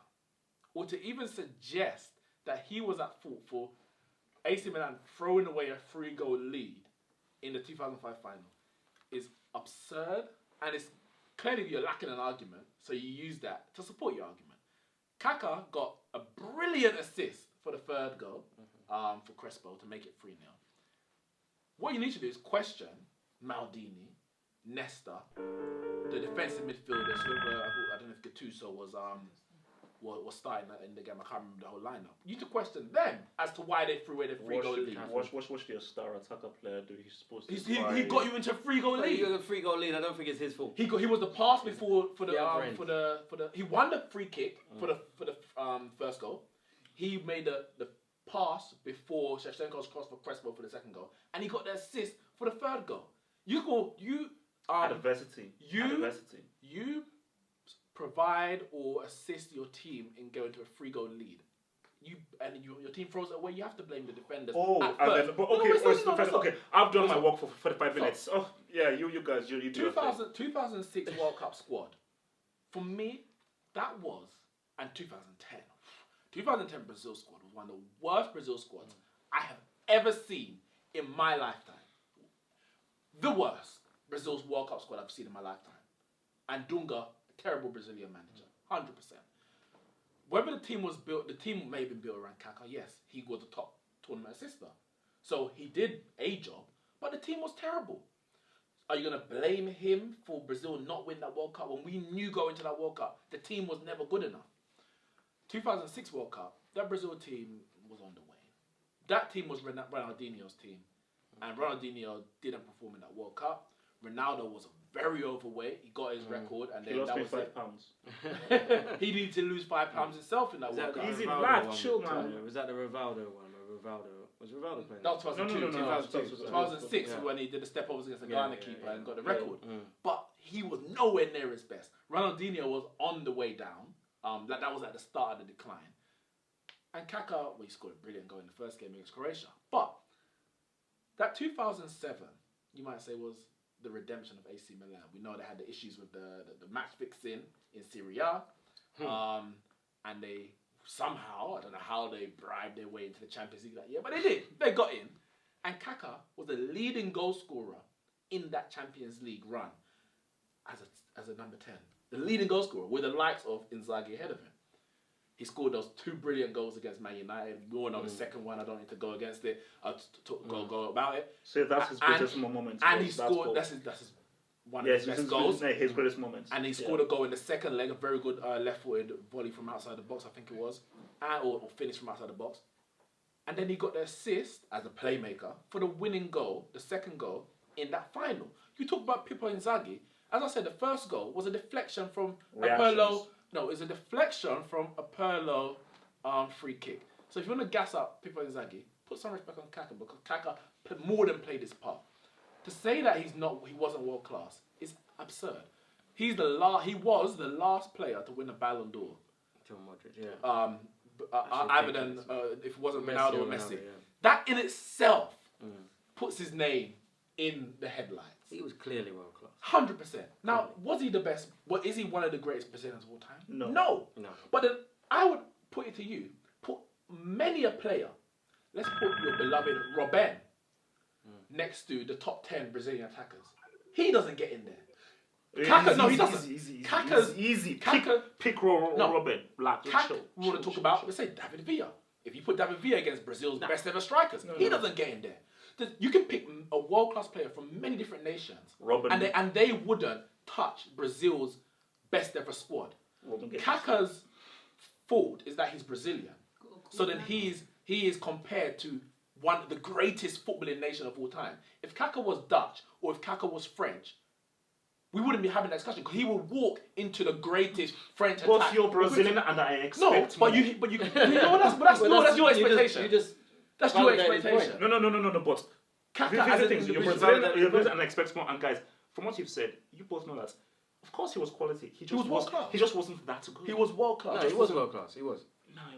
or to even suggest that he was at fault for AC Milan throwing away a 3-goal lead in the 2005 final is absurd, and it's clearly you're lacking an argument, so you use that to support your argument. Kaka got a brilliant assist for the 3rd goal for Crespo to make it 3-0. What you need to do is question Maldini, Nesta, the defensive midfielders. I don't know if Gattuso was starting in the game. I can't remember the whole lineup. You need to question them as to why they threw away the 3-goal lead. Watch the star attacker player do. He's supposed to. He got you into a 3-goal lead. He got a 3-goal lead. I don't think it's his fault. He was the pass before for the he won the free kick for the first goal. He made the pass before Shevchenko's cross for Crespo for the 2nd goal, and he got the assist for the 3rd goal. Adversity. You provide or assist your team in going to a 3-goal lead. Your team throws it away. You have to blame the defenders. Okay. I've done my work for 45 minutes. Oh yeah, you guys, you do. 2006 World Cup squad. For me, that was 2010. 2010 Brazil squad was one of the worst Brazil squads I have ever seen in my lifetime. The worst Brazil's World Cup squad I've seen in my lifetime. And Dunga, a terrible Brazilian manager, 100%. Whether the team may have been built around Kaka, yes, he was the top tournament assister. So he did a job, but the team was terrible. Are you going to blame him for Brazil not winning that World Cup when we knew going to that World Cup, the team was never good enough? 2006 World Cup, that Brazil team was on the wane. That team was Ronaldinho's team. And Ronaldinho didn't perform in that World Cup. Ronaldo was very overweight. He got his record, and then that was 5 pounds. He needed to lose 5 pounds himself in that World Cup. Easy lad, chill man. Was that the Rivaldo one? Was Rivaldo playing? No, 2002. No. 2006 when he did the step overs against the Ghana keeper and got the record. But he was nowhere near his best. Ronaldinho was on the way down. That was at the start of the decline. And Kaka, he scored a brilliant goal in the first game against Croatia. But that 2007, you might say, was the redemption of AC Milan. We know they had the issues with the match fixing in Serie A. And they somehow, I don't know how they bribed their way into the Champions League that year, but they did. They got in. And Kaka was the leading goal scorer in that Champions League run as a number 10. The leading goal scorer with the likes of Inzaghi ahead of him. He scored those 2 brilliant goals against Man United. We all know the second one. I don't need to go against it. Go about it. So that's his greatest moment. And he scored. That's his one of his best goals. His greatest moment. And he scored a goal in the second leg. A very good left-footed volley from outside the box, I think it was, or finish from outside the box. And then he got the assist as a playmaker for the winning goal, the second goal in that final. You talk about Pippo Inzaghi. As I said, the first goal was a deflection from a Pirlo. No, it's a deflection from a Pirlo free kick. So if you want to gas up Pippo Inzaghi, put some respect on Kaka because Kaka more than played his part. To say that he wasn't world class is absurd. He was the last player to win a Ballon d'Or. John Modric, yeah. Other than if it wasn't Ronaldo or Messi. Yeah. That in itself puts his name in the headlines. He was clearly world class. 100%. Now, was he the best? Is he one of the greatest Brazilians of all time? No. But then I would put it to you. Put many a player let's put your beloved Robben next to the top 10 Brazilian attackers. He doesn't get in there. Kaka, no, he doesn't. Kaka's easy. Kaka, pick Robben. Black. Kaka, we want to talk about, let's say David Villa. If you put David Villa against Brazil's best ever strikers, he doesn't get in there. You can pick a world-class player from many different nations, and they wouldn't touch Brazil's best ever squad. Kaka's fault is that he's Brazilian, so then he is compared to one of the greatest footballing nation of all time. If Kaka was Dutch or if Kaka was French, we wouldn't be having that discussion because he would walk into the greatest French attack. But you're Brazilian and I expect but you know that's your expectation. That's your expectation. No. But Kaka you're Brazilian and I expect more. And guys, from what you've said, you both know that. Of course, he was quality. He was world class. He just wasn't that good. He was world class. No, he was world class. He was.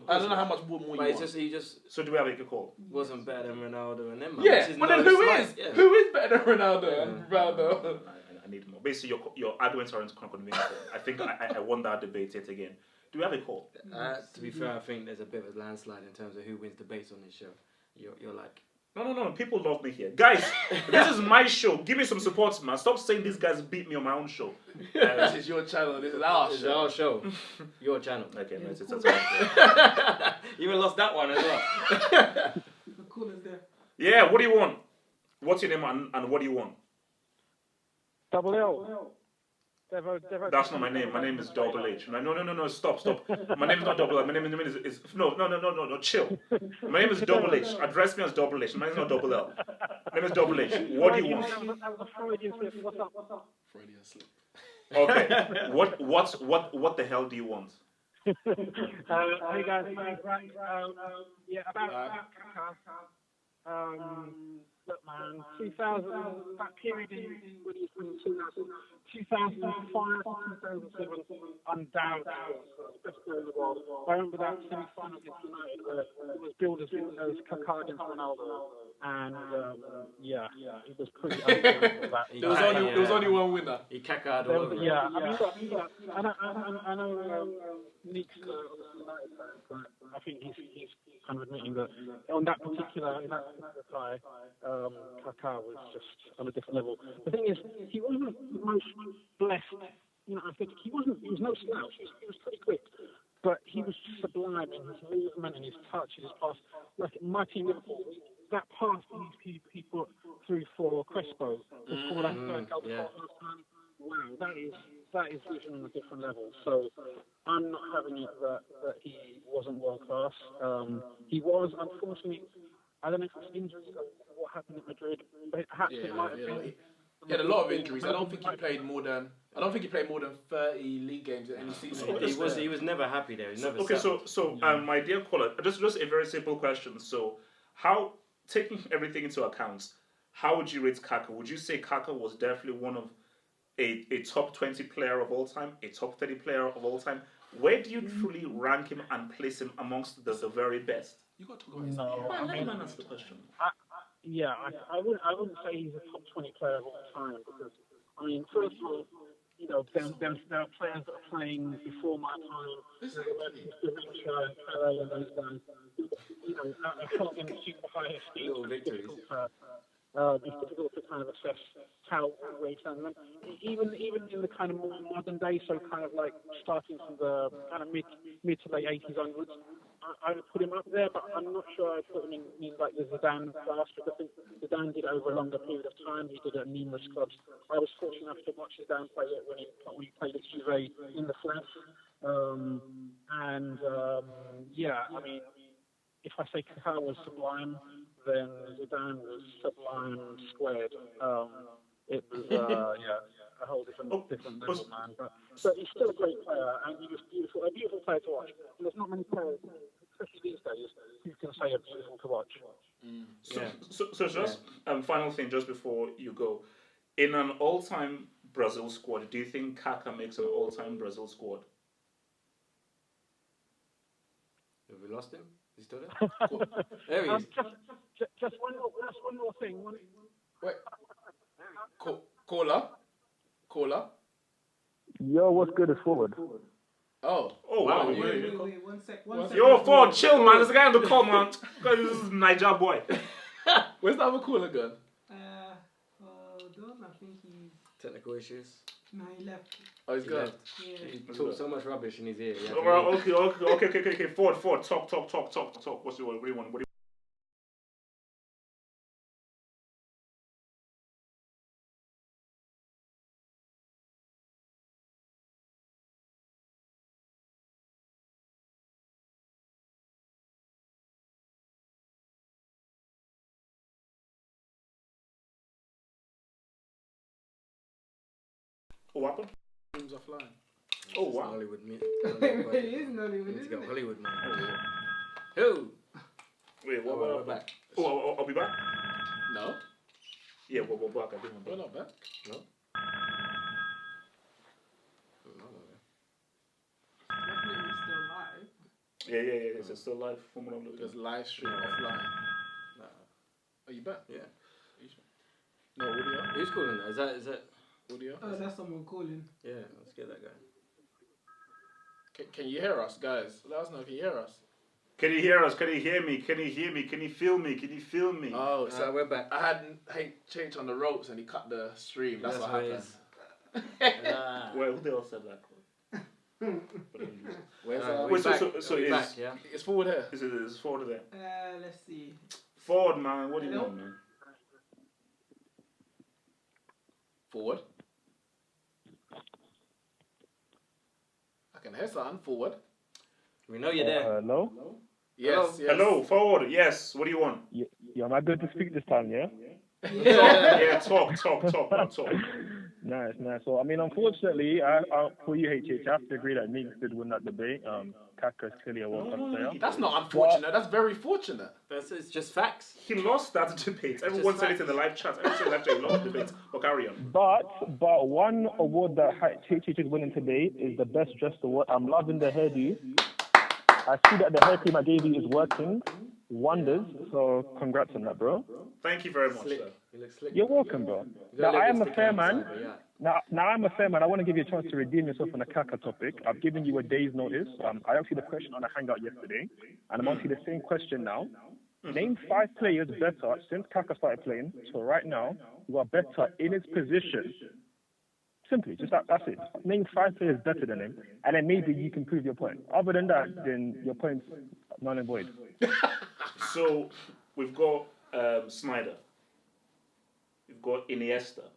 I don't know how much more you want. He just. So do we have a good call? Wasn't better than Ronaldo and them. Yeah, but then who is? Yeah. Who is better than Ronaldo and Ronaldo? I need more. Basically, your arguments aren't convincing. I think I won that debate yet again. Do we have a call? To be fair, I think there's a bit of a landslide in terms of who wins debates on this show. You're like. No. People love me here. Guys, this is my show. Give me some support, man. Stop saying these guys beat me on my own show. This is your channel. This is our show. This is our show. Your channel. Okay, no, it's You even lost that one as well. The corner's there. Yeah, what do you want? What's your name and what do you want? Double L. Devo. That's not my name. My name is Double H. No. Stop. My name is not Double H. My name is no. Chill. My name is Double H. Address me as Double H. My name is not Double L. My name is Double H. What do you want? That was a Freudian slip. What's up? Freudian slip. Okay. What the hell do you want? Hey guys, yeah, about Kaka. Look, man, 2000, that period when he was winning 2005 to 2007, undoubtedly was best player in the world. I remember that semi-final against United where it was billed as Kaka against Ronaldo, and it was pretty unbelievable that. There was only one winner. He Kaka all over. Yeah, I mean, I know Neeks obviously United fan, but I think he's kind of admitting that on that particular guy, Kaka was just on a different level. The thing is, he wasn't the most blessed. You know, I think he was no slouch. He was pretty quick, but he was sublime in his movement and his touch and his pass. Like my team Liverpool, that pass he put through for Crespo before that third goal before half time. Wow, that is vision on a different level. So I'm not having it that he wasn't world class. He was, unfortunately. I don't know if it's injuries or what happened at Madrid, but perhaps it might have been. He had a lot of injuries. I don't think he played more than 30 league games in any season. He was never happy there. My dear caller, just a very simple question. So, taking everything into account, how would you rate Kaka? Would you say Kaka was definitely one of a top 20 player of all time, a top 30 player of all time? Where do you truly rank him and place him amongst the very best? You got to talk about let me answer the question. I wouldn't say he's a top 20 player of all time because, I mean, first of all, you know, there are players that are playing before my time. And those guys, you know, are held in super high esteem. Little victories. It's difficult to kind of assess how we rate them. Even in the kind of more modern day, so kind of like starting from the kind of mid to late 80s onwards, I would put him up there, but I'm not sure I'd put him in like the Zidane class, because I think Zidane did over a longer period of time. He did it at numerous clubs. I was fortunate enough to watch Zidane play it when he played at Juve in the flesh. I mean, if I say Kaka was sublime, then Zidane was sublime squared. It was a whole different level, man. But he's still a great player, and he was a beautiful player to watch. And there's not many players, especially these days, who can say are beautiful to watch. So just final thing, just before you go, in an all-time Brazil squad, do you think Kaka makes an all-time Brazil squad? Have we lost him? Is he still there? There he is. Just one more thing. Wait. Caller. Yo, what's good as forward? Oh, Oh, wow. Wait, one sec. Yo, Ford, chill, man. There's a guy on the call, man. This is Niger boy. Where's the other caller gone? Hold on, I think he's... Technical issues. No, he left. Oh, he's gone. Yeah. He talks so much rubbish in his ear. Okay. Ford. Talk. What do you want? What happened? Rooms offline. Oh, wow. Hollywood, me. It is Nollywood, Need to isn't go it? Hollywood, man. Who? Wait, what? We're back. Oh, I'll be back? No, Yeah, we're back. I think we're not back. No. Definitely still live. Yeah. It's still live. There's live stream offline. Are you back? Yeah. Are you sure? No audio. Who's calling that? Is that? Audio. Oh, that's someone calling. Yeah, let's get that guy. Can you hear us, guys? Let us know if you hear us. Can you hear us? Can you hear me? Can you feel me? Oh, so we're back. I had H on the ropes and he cut the stream. That's what happened. Well, who the hell said that? Where's Wait, back. so We're is back, yeah. it's forward here. Is Ford there? Let's see. Ford, man. What do you Hello? want, man? Forward. I can hear something. Forward. We know you're there. Hello? Yes. Hello, Ford. Yes. What do you want? Yeah, am I good to speak this time, yeah? Talk. Nice. So, I mean, unfortunately, for you, HH, I have to agree that Neeks did win that debate. Kaka's clearly a World Cup player. That's not unfortunate. That's very fortunate. It's just facts. He lost that debate. Everyone said it in the live chat. Everyone said he lost the debate. But carry on. But one award that HH is winning today is the Best Dressed Award. I'm loving the hairdo. I see that the hair cream I gave you is working wonders. So congrats on that, bro. Thank you very much, Slick. sir. You look slick. You're welcome, bro. Now I am a fair man. Now I'm a fair man. I want to give you a chance to redeem yourself on the Kaka topic. I've given you a day's notice. I asked you the question on a hangout yesterday, and I'm asking you the same question now. Name 5 players better since Kaka started playing. So right now, who are better in his position. Simply, just that's it. Name 5 players better than him, and then maybe you can prove your point. Other than that, then your point's null and void. So we've got Snyder. We've got Iniesta.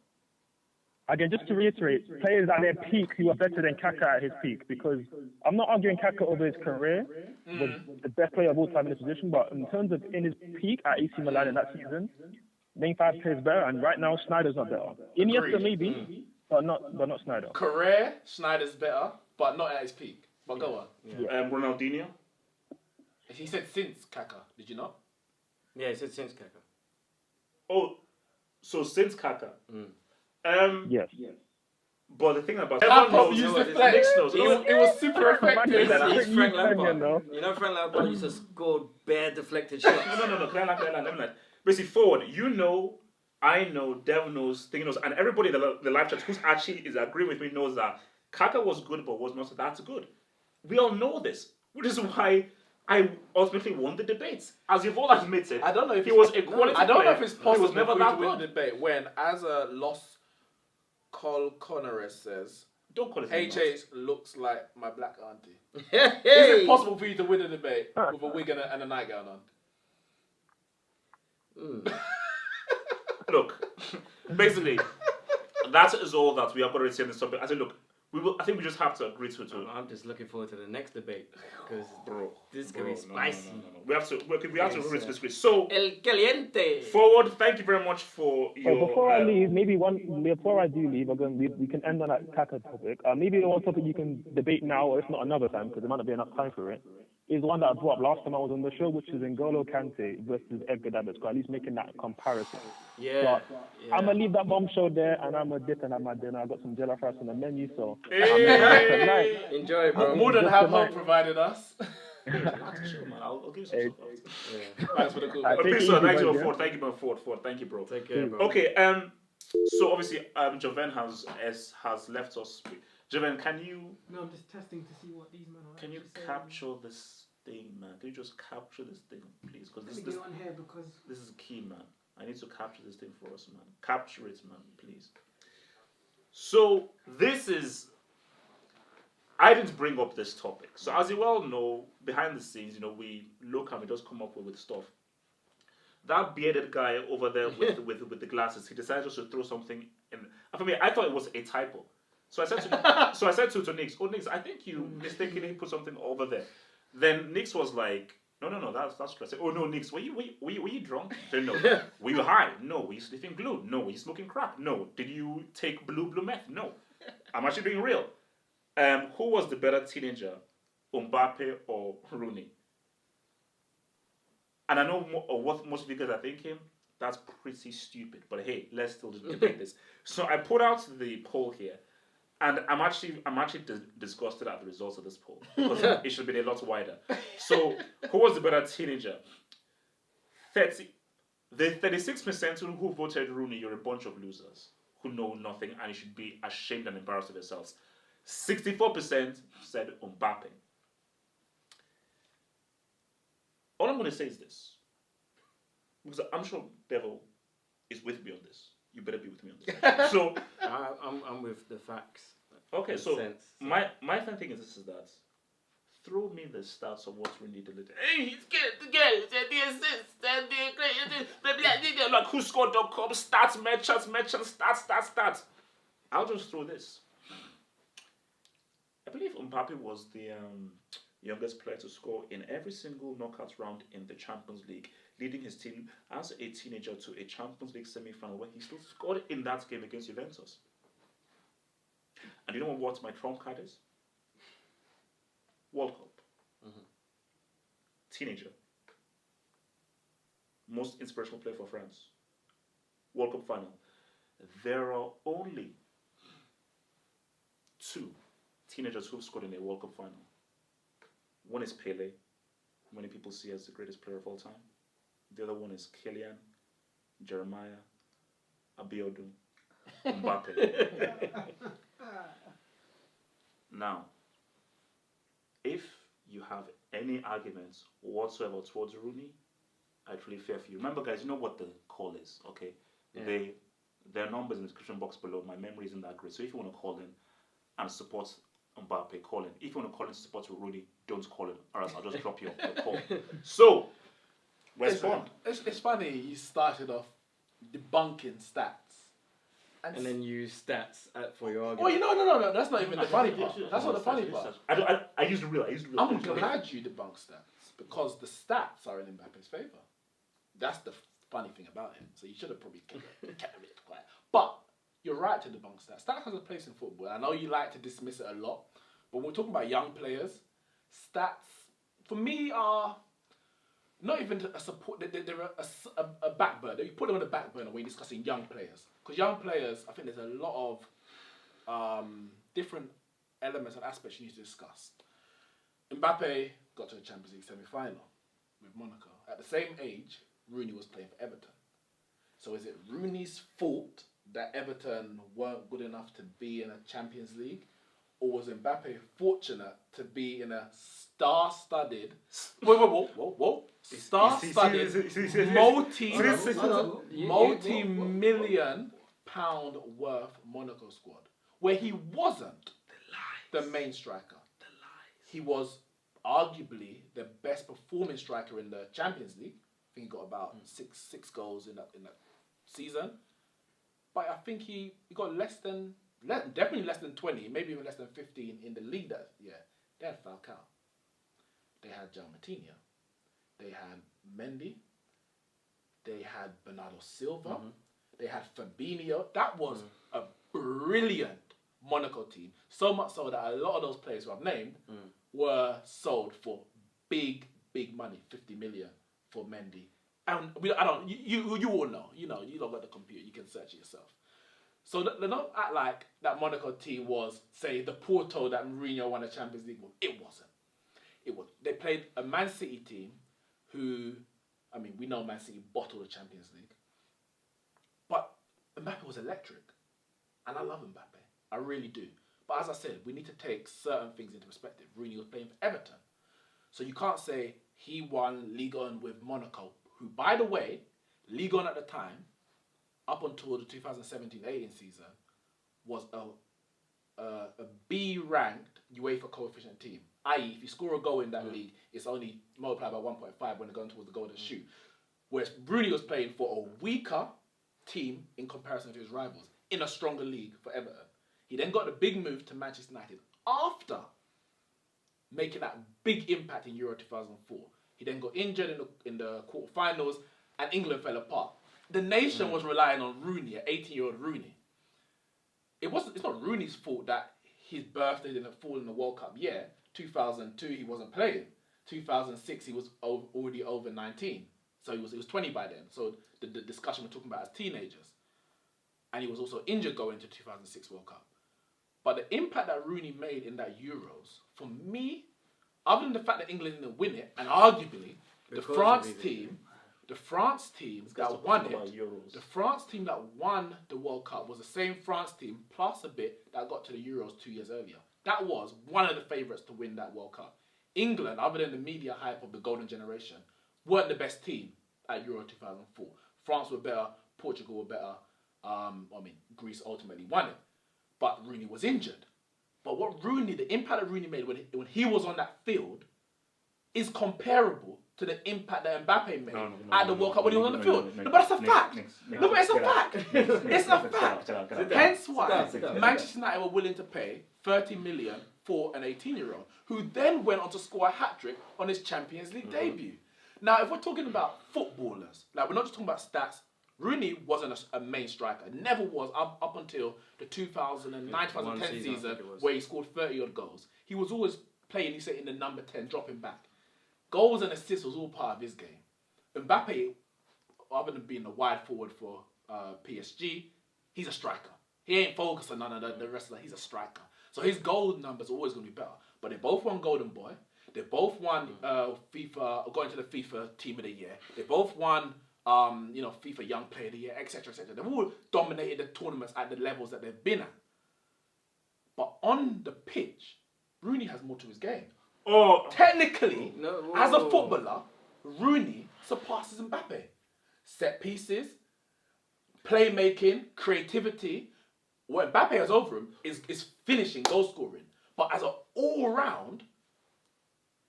Again, just to reiterate, players at their peak who are better than Kaka at his peak, because I'm not arguing Kaka over his career was the best player of all time in his position, but in terms of in his peak at AC Milan in that season, name 5 players better, and right now Snyder's not better. Iniesta maybe, but not Snyder. Career, Snyder's better, but not at his peak. But go on. Yeah. Ronaldinho. He said since Kaka, did you not? Yeah, he said since Kaka. Oh, so since Kaka. Yes. But the thing about It was super effective. He's Frank Lampard. You know Frank Lampard used to score bare deflected shots. No. Can I basically, Forward, I know, Dev knows, Thing knows, and everybody in the live chat who's actually is agreeing with me knows that Kaka was good but was not that good. We all know this, which is why I ultimately won the debates. As you've all admitted, I don't know if he was a quality I don't know player, if it's possible he was never for that you to win good. the debate when, as a lost Col Connoress says, Don't call it HH looks like my black auntie. Hey. Is it possible for you to win a debate with a wig and a nightgown on? Look, basically, that is all that we are going to say on this topic. I said, look, I think we just have to agree to it. I'm just looking forward to the next debate because this is going to be No. spicy. We have to agree to this. So, El Caliente. Forward, thank you very much for your... Before I leave, before I do leave, we can end on that Kaka topic. Maybe one topic you can debate now, or if not another time, because there might not be enough time for it, is one that I brought up last time I was on the show, which is N'Golo Kante versus Edgar Davids, at least making that comparison. Yeah. I'm going to leave that bombshell there, and I'm going to dip and have my dinner. I've got some jello fries on the menu, so... Hey. Enjoy, bro. More than have hope provided us. I'll give you some Thanks for the call. Thank you, Ford. Thank you, bro. Take care, bro. Okay, so obviously, Joven has left us. Javan, can you? No, I'm just testing to see what these men are. Can you capture this thing, man? Can you just capture this thing, please? Because Let me get on here because this is key, man. I need to capture this thing for us, man. Capture it, man, please. So this is. I didn't bring up this topic. So as you well know, behind the scenes, we look and we just come up with stuff. That bearded guy over there with the glasses, he decided just to throw something in. For me, I thought it was a typo. So I said to Neeks, "Oh, Neeks, I think you mistakenly put something over there." Then Neeks was like, "No, that's true." I said, "Oh no, Neeks, were you drunk? No. Were you high? No. Were you sniffing glue? No. Were you smoking crack? No. Did you take blue meth? No. I'm actually being real." Who was the better teenager, Mbappe or Rooney? And I know what most of you guys are thinking. That's pretty stupid. But hey, let's still debate this. So I put out the poll here, and I'm actually disgusted at the results of this poll because it should be a lot wider. So who was the better teenager? The 36% who voted Rooney, you're a bunch of losers who know nothing and you should be ashamed and embarrassed of yourselves. 64% said Mbappe. All I'm going to say is this, because I'm sure Devo is with me on this. You better be with me on this. So I'm with the facts. Okay, so my fun thing is that throw me the stats of what Rooney did. Hey, he's good, the assist, and the like who scored.com stats, merchants, stats. I'll just throw this. I believe Mbappé was the youngest player to score in every single knockout round in the Champions League, leading his team as a teenager to a Champions League semi-final where he still scored in that game against Juventus. And you know what my trump card is? World Cup. Mm-hmm. Teenager. Most inspirational player for France. World Cup final. There are only 2 teenagers who've scored in a World Cup final. One is Pele, many people see as the greatest player of all time. The other one is Kylian, Jeremiah, Abiodun, Mbappe. Now, if you have any arguments whatsoever towards Rooney, I truly fear for you. Remember, guys, you know what the call is, okay? Yeah. There are numbers in the description box below. My memory isn't that great. So if you want to call in and support Mbappe, call in. If you want to call in to support Rooney, don't call in, or else I'll just drop your call. So, respond. It's funny you started off debunking stats. And then use stats for your argument. Oh, no. That's not even the funny part. That's not the funny part. I used real. I'm glad you debunk stats because the stats are in Mbappe's favour. That's the funny thing about him. So you should have probably kept a bit quiet. But you're right to debunk stats. Stats has a place in football. I know you like to dismiss it a lot, but when we're talking about young players, stats for me are not even a support. They're a back burner. You put them on the back burner when you're discussing young players. Because young players, I think there's a lot of different elements and aspects you need to discuss. Mbappe got to the Champions League semi-final with Monaco. At the same age, Rooney was playing for Everton. So is it Rooney's fault that Everton weren't good enough to be in a Champions League? Or was Mbappe fortunate to be in a star-studded... Whoa. Star-studded, multi-million pound worth Monaco squad, where he wasn't the main striker. He was arguably the best performing striker in the Champions League. I think he got about six goals in that season. But I think he got definitely less than 20, maybe even less than 15 in the league that year. They had Falcao. They had João Matinho. They had Mendy. They had Bernardo Silva. Mm-hmm. They had Fabinho. That was a brilliant Monaco team. So much so that a lot of those players who I've named were sold for big money, 50 million for Mendy. And you all know. You know, you don't got the computer. You can search it yourself. So they don't act like that Monaco team was, say, the Porto that Mourinho won the Champions League with. It wasn't. They played a Man City team who, I mean, we know Man City bottled the Champions League. But Mbappe was electric. And I love Mbappe. I really do. But as I said, we need to take certain things into perspective. Rooney was playing for Everton. So you can't say he won Ligue 1 with Monaco, who, by the way, Ligue 1 at the time, up until the 2017-18 season, was a B-ranked UEFA coefficient team. I.e., if you score a goal in that league, it's only multiplied by 1.5 when they're going towards the golden shoe. Whereas Rooney was playing for a weaker team in comparison to his rivals in a stronger league for Everton. He then got the big move to Manchester United after making that big impact in Euro 2004. He then got injured in the quarterfinals and England fell apart. The nation was relying on Rooney, an 18-year-old Rooney. It's not Rooney's fault that his birthday didn't fall in the World Cup year. 2002 he wasn't playing. 2006 he was already over 19. So he was 20 by then. So the discussion we're talking about as teenagers. And he was also injured going into 2006 World Cup. But the impact that Rooney made in that Euros, for me, other than the fact that England didn't win it, and arguably the France team that won it, the France team that won the World Cup was the same France team plus a bit that got to the Euros 2 years earlier. That was one of the favourites to win that World Cup. England, other than the media hype of the golden generation, weren't the best team at Euro 2004. France were better, Portugal were better. Greece ultimately won it. But Rooney was injured. But the impact that Rooney made when he was on that field is comparable to the impact that Mbappé made at the World Cup when he was on the field. But that's a fact. No, but it's a fact. It's a fact. Hence why Manchester United were willing to pay 30 million for an 18-year-old who then went on to score a hat-trick on his Champions League debut. Now, if we're talking about footballers, like we're not just talking about stats, Rooney wasn't a main striker. Never was up until the 2009-2010 season where he scored 30-odd goals. He was always playing, he said, in the number 10, dropping back. Goals and assists was all part of his game. Mbappé, other than being a wide forward for PSG, he's a striker. He ain't focused on none of the rest of that. He's a striker. So his goal numbers are always going to be better. But they both won Golden Boy. They both won FIFA, going to the FIFA Team of the Year. They both won FIFA Young Player of the Year, etc., etc. They've all dominated the tournaments at the levels that they've been at. But on the pitch, Rooney has more to his game. Technically, as a footballer, Rooney surpasses Mbappe. Set pieces, playmaking, creativity. What Mbappe has over him is finishing, goal scoring. But as an all-round,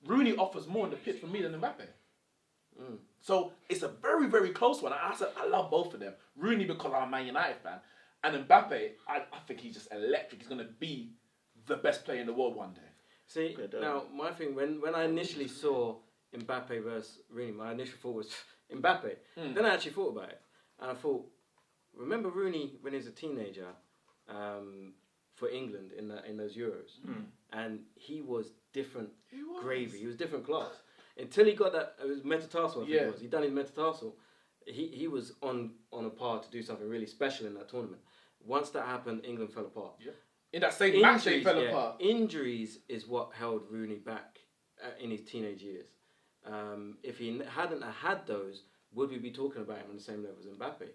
Rooney offers more on the pitch for me than Mbappe. So it's a very, very close one. I love both of them. Rooney because I'm a Man United fan. And Mbappe, I think he's just electric. He's going to be the best player in the world one day. See, now, my thing, when I initially saw Mbappe versus Rooney, my initial thought was Mbappe. Then I actually thought about it. And I thought, remember Rooney when he was a teenager for England in those Euros? And he was different gravy. He was different class. Until he got that, it was metatarsal, I think it was. He'd done his metatarsal. He was on a par to do something really special in that tournament. Once that happened, England fell apart. Yeah. In that same match, they fell apart. Injuries is what held Rooney back in his teenage years. If he hadn't had those, would we be talking about him on the same level as Mbappe?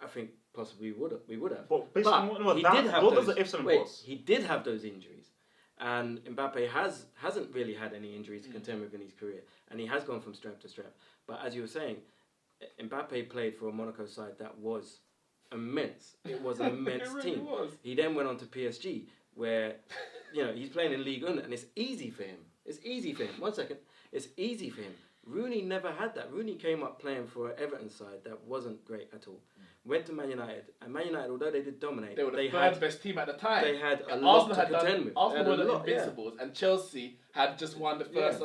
I think possibly we would have. But based on what he did have those. He did have those injuries. And Mbappe hasn't really had any injuries to contend with in his career. And he has gone from strength to strength. But as you were saying, Mbappe played for a Monaco side that was immense. It was an immense team. Was. He then went on to PSG, where he's playing in Ligue 1, and it's easy for him. It's easy for him. 1 second. It's easy for him. Rooney never had that. Rooney came up playing for an Everton side that wasn't great at all. Went to Man United, and Man United, although they did dominate, they were the third best team at the time. They had a lot to contend with. Arsenal were the invincibles, and Chelsea had just won the first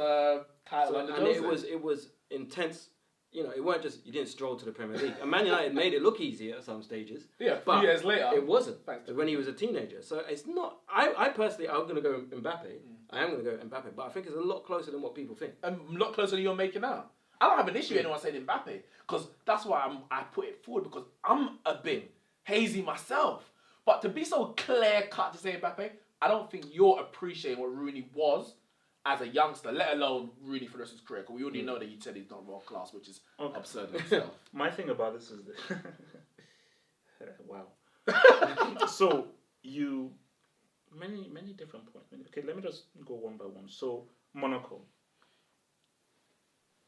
title under Jose. And it was intense. It weren't just you didn't stroll to the Premier League. And Man United made it look easy at some stages. Yeah, 3 years later, it wasn't. When he was a teenager, so it's not. I personally, I'm going to go Mbappe. I am going to go Mbappe, but I think it's a lot closer than what people think. A lot closer than you're making out. I don't have an issue with anyone saying Mbappe, because that's why I put it forward, because I'm a bit hazy myself. But to be so clear-cut to say Mbappe, I don't think you're appreciating what Rooney was as a youngster, let alone Rooney for the rest of his career, because we already know that you said he's not world class, which is absurd in itself. My thing about this is that... wow. So, you many different points. Okay, let me just go one by one. So Monaco.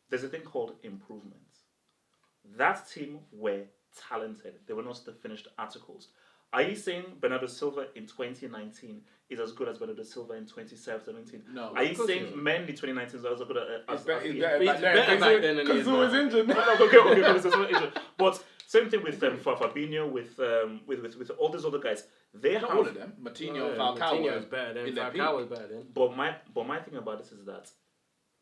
There's a thing called improvements. That team were talented. They were not the finished articles. Are you saying Bernardo Silva in 2019 is as good as Bernardo Silva in 2017? No. Are you saying Mendy 2019 is as good as He's better back then because he was injured. Okay. But same thing with Fabinho, with all these other guys. They have all of them. Martinho, Falcao was better than. Falcao was better than. But my thing about this is that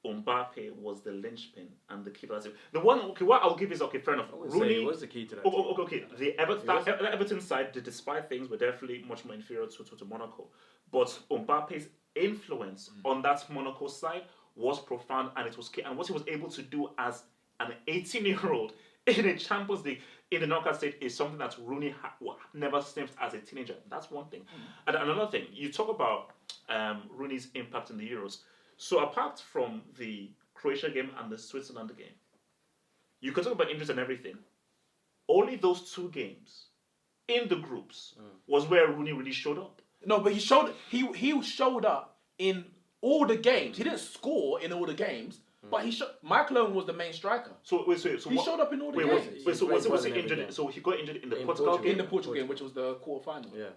Mbappe was the linchpin and the key to that. The one, what I'll give is fair enough. Rooney was the key to that. Okay. The Everton side, despite things, were definitely much more inferior to Monaco. But Mbappe's influence on that Monaco side was profound, and it was key. And what he was able to do as an 18-year-old in a Champions League in the knockout stage is something that Rooney never sniffed as a teenager. That's one thing. And another thing, you talk about Rooney's impact in the Euros. So apart from the Croatia game and the Switzerland game, you can talk about injuries and everything. Only those two games in the groups was where Rooney really showed up. No, but he showed up in all the games. He didn't score in all the games, but Michael Owen was the main striker. So he showed up in all the games. Was he injured? So he got injured in the Portugal game? In the Portugal game, which was the quarterfinal. Yeah.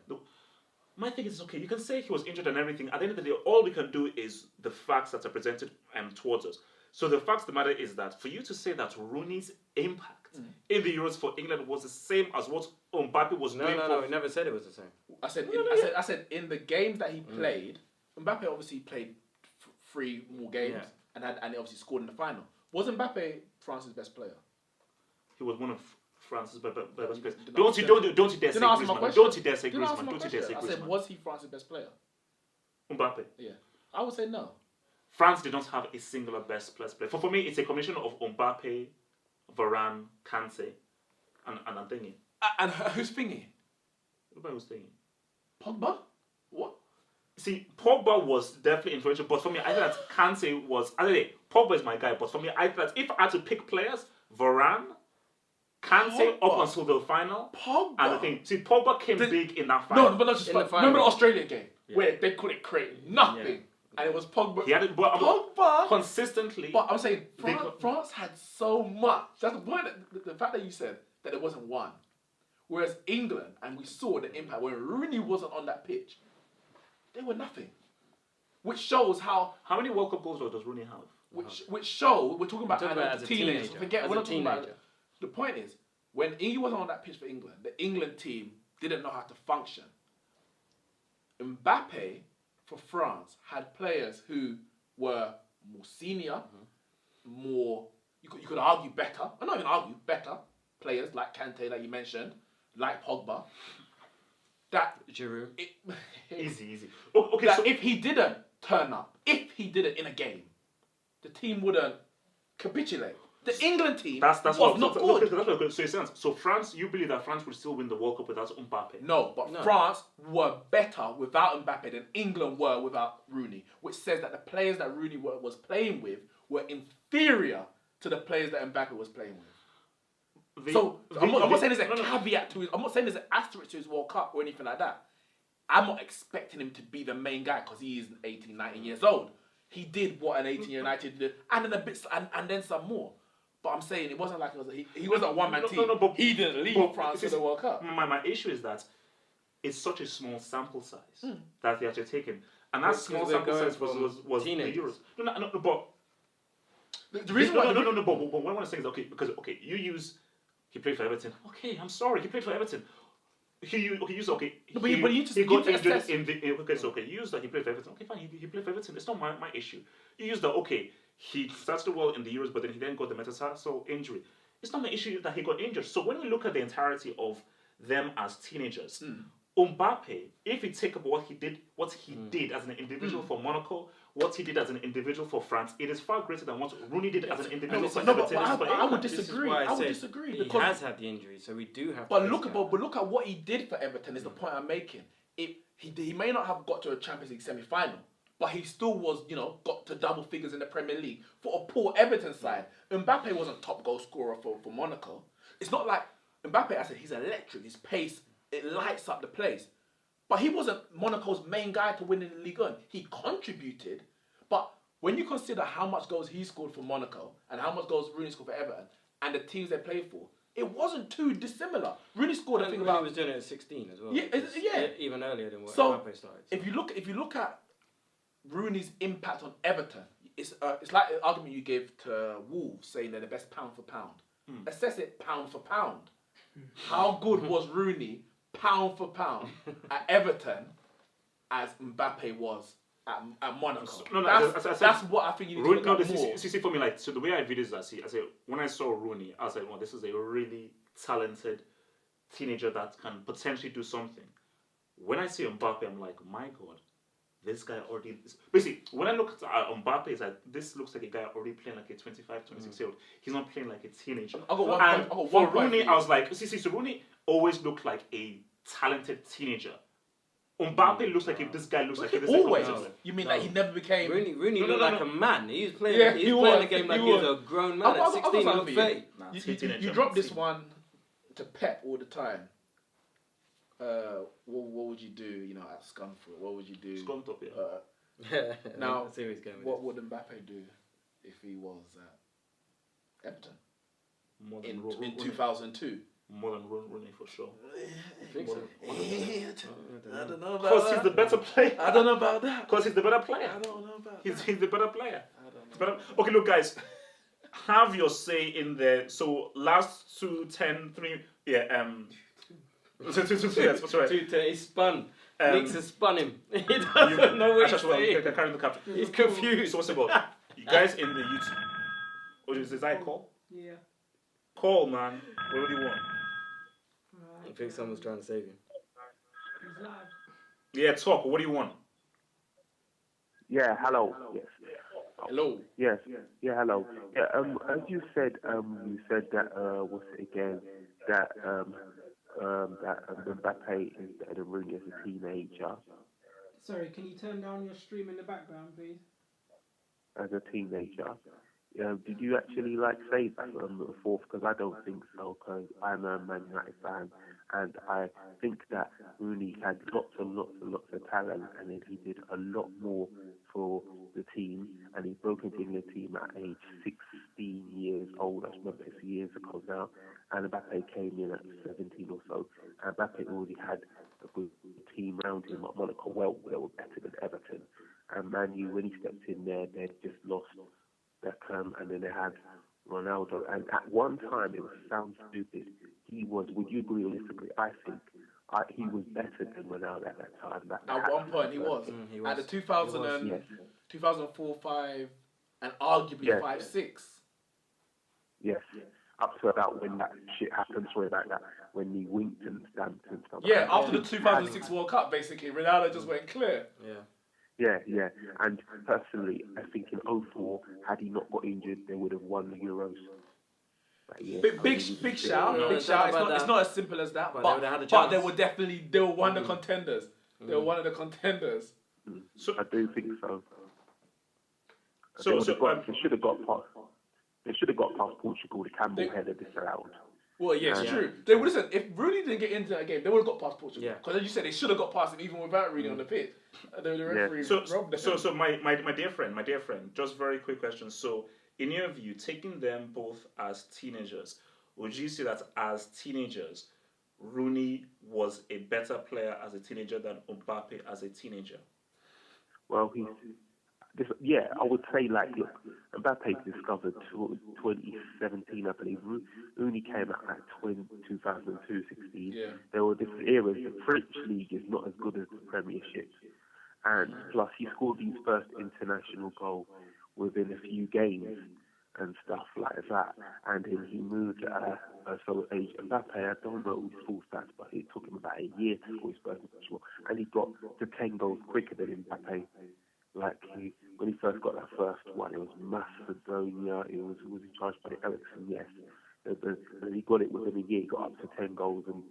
My thing is, okay, you can say he was injured and everything. At the end of the day, all we can do is the facts that are presented towards us. So the facts of the matter is that for you to say that Rooney's impact in the Euros for England was the same as what Mbappe was doing. No, he never said it was the same. I said in the games that he played, Mbappe obviously played 3 more games and he obviously scored in the final. Was Mbappe France's best player? He was one of France's best players. Don't you dare say Griezmann. Don't you dare say Griezmann. I said, was he France's best player? Mbappe. Yeah. I would say no. France did not have a singular best player. For me, it's a combination of Mbappe, Varane, Kante, and Thingy. And who's Thingy? Nobody was Thingy. Pogba? What? See, Pogba was definitely influential, but for me, I think that Kante was... Pogba is my guy, but for me, I think that if I had to pick players, Varane, Kante up until the final. Pogba. And the thing, see, Pogba came big in that final. No, but not just final. Remember the Australia game where they couldn't create nothing, and it was Pogba. He had it, but Pogba consistently. But I'm saying France had so much. That's why the fact that you said that it wasn't one, whereas England, and we saw the impact when Rooney wasn't on that pitch, they were nothing. Which shows how many World Cup goals does Rooney have? Which show we're talking about as a teenager. We're not talking about. The point is, when he wasn't on that pitch for England, the England team didn't know how to function. Mbappe, for France, had players who were more senior, more, you could argue better, or not even argue, better players like Kante that you mentioned, like Pogba. That Giroud. Easy. Okay, that so if he didn't turn up, if he did it in a game, the team wouldn't capitulate. The England team was not good. So France, you believe that France would still win the World Cup without Mbappe? No, France were better without Mbappe than England were without Rooney, which says that the players that Rooney was playing with were inferior to the players that Mbappe was playing with. I'm not saying there's a caveat to his, I'm not saying there's an asterisk to his World Cup or anything like that. I'm not expecting him to be the main guy because he is 18, 19 years old. He did what an 18-year-old United did, and then a bit, and then some more. But I'm saying it wasn't like he wasn't a one-man team. But he didn't lead France to the World Cup. My issue is that it's such a small sample size that they actually taken, and that small sample size was the Euros. No, but the reason why but what I want to say is because he played for Everton. Okay, I'm sorry, he played for Everton. He got injured in the you used that he played for Everton. Okay, fine, he played for Everton. It's not my issue. You used that he started well in the Euros, but then he then got the metatarsal injury. It's not my issue that he got injured. So when we look at the entirety of them as teenagers, Mbappe, if you take up what he did as an individual for Monaco, what he did as an individual for France, it is far greater than what Rooney did as an individual for Everton. I would disagree. He has had the injury, so we do have. But look at what he did for Everton. Is the point I'm making? He may not have got to a Champions League semi-final, but he still was, got to double figures in the Premier League for a poor Everton side. Mbappe wasn't top goal scorer for Monaco. It's not like Mbappe. I said he's electric. His pace, it lights up the place. But he wasn't Monaco's main guy to win in the Ligue 1. He contributed, but when you consider how much goals he scored for Monaco and how much goals Rooney scored for Everton and the teams they played for, it wasn't too dissimilar. Rooney scored a thing about. He was doing it at 16 as well. Yeah. Even earlier than what Mbappé started. If you look at Rooney's impact on Everton, it's like the argument you gave to Wolves saying they're the best pound for pound. Assess it pound for pound. How good was Rooney pound for pound at Everton as Mbappé was at Monaco? That's what I think you need to look at more. See, for me, like, so the way I view this, I say, when I saw Rooney, I was like, well, this is a really talented teenager that can potentially do something. When I see Mbappe, I'm like, my God, this guy already... Basically, when I look at Mbappe, it's like, this looks like a guy already playing like a 25, 26-year-old. He's not playing like a teenager. For Rooney, I was like... So Rooney always looked like a talented teenager. Mbappe looks like this guy looks like... Always? You mean like he never became... Rooney looked like a man. He was playing the game like he was a grown man. At 16, he looked 30. You drop this one to Pep all the time. What would you do, at Scunthorpe? What would you do? Scunthorpe, yeah. Now, what would Mbappe do if he was at Everton in 2002? More than Rooney for sure. I think so. I don't know about that. Because he's the better player. I don't know about that. Because he's the better player. I don't know about that. He's the better player. I don't know. Okay, look, guys. Have your say in there. So, last 2, 10, 3... Yeah, that's right. He spun. Neeks has spun him. He doesn't know what he's saying. He's confused. So what's it about? You guys in the YouTube... What is that call? Yeah. Call, man. What do you want? I think someone's trying to save you. He's live. Yeah, talk. What do you want? Yeah, hello. Yes. Hello. Yes. Yeah, hello. Yeah, as you said that what's it again? That Mbappe is better than Rooney as a teenager. Sorry, can you turn down your stream in the background, please? As a teenager. Did you actually say that fourth? Because I don't think so. Because I'm a Man United fan, and I think that Rooney had lots and lots and lots of talent, and then he did a lot more for the team, and he broke into the team at age 16 years old. I remember it's years ago now. And Mbappe came in at 17 or so, and Mbappe already had a good team around him at Monaco. Well, they were better than Everton. And Man U, when he stepped in there, they'd just lost Beckham, and then they had Ronaldo. And at one time, it sounds stupid, he was, would you agree or disagree? I think he was better than Ronaldo at that time. At one point, he was. At the 2004, 5, and arguably 5, 6. Yes. Up to about when that shit happened, sorry about that, when he winked and stamped and stuff. Yeah, after the 2006 World Cup, basically, Ronaldo just went clear. Yeah. And personally, I think in 2004, had he not got injured, they would have won the Euros. Big shout. It's not as simple as that, but they were definitely one of the contenders. They were one of the contenders. So I do think so. They should have got past. They should have got past Portugal. The Campbell header disallowed. Well, yes, true. They would listen. If Rooney didn't get into that game, they would have got past Portugal. Because as you said, they should have got past him even without Rooney on the pitch. The referee robbed them. So my dear friend, just very quick question. So, in your view, taking them both as teenagers, would you say that as teenagers, Rooney was a better player as a teenager than Mbappe as a teenager? Well, I would say, look, Mbappe discovered 2017, I believe. Rooney came out at 2002, 16. Yeah. There were different eras. The French league is not as good as the Premiership. And plus, he scored his first international goal within a few games and stuff like that. And then he moved so age Mbappe, I don't know his full stats, but it took him about a year to score his first international. And he got to 10 goals quicker than Mbappe. When he first got that first one, it was Macedonia. It was in charge by Ericsson, yes. And he got it within a year. He got up to 10 goals, and